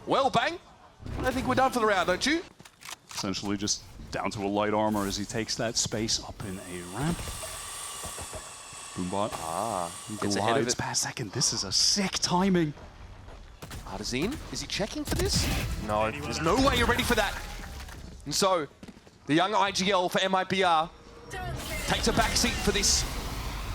Well, bang. I think we're done for the round, don't you? Essentially just down to a light armor as he takes that space up in a ramp. Boombot gets ahead of glides it. past second. This is a sick timing. Artazine, is he checking for this? No, there's no way you're ready for that. And so, the young IGL for MIBR takes a backseat for this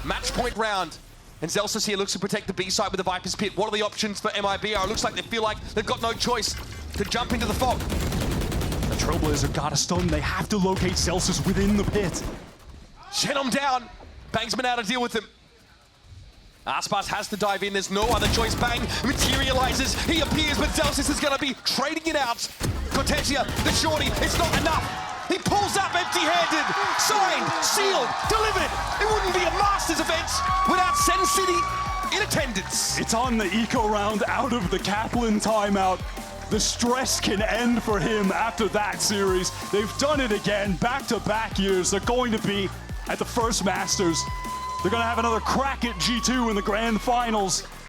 match point round. And Zelsis here looks to protect the B side with the Viper's Pit. What are the options for MIBR? It looks like they feel like they've got no choice to jump into the fog. The Trailblazer got a stun. They have to locate Celsius within the pit. Shen him down. Bang's been able to deal with him. Aspas has to dive in. There's no other choice. Bang materializes. He appears, but Zelsis is going to be trading it out. Cortesia, the shorty, it's not enough. He pulls up empty-handed. Signed, sealed, delivered. It wouldn't be a Masters event without Sen City in attendance. It's on the eco round out of the Kaplan timeout. The stress can end for him after that series. They've done it again, back-to-back years. They're going to be at the first Masters. They're going to have another crack at G2 in the grand finals.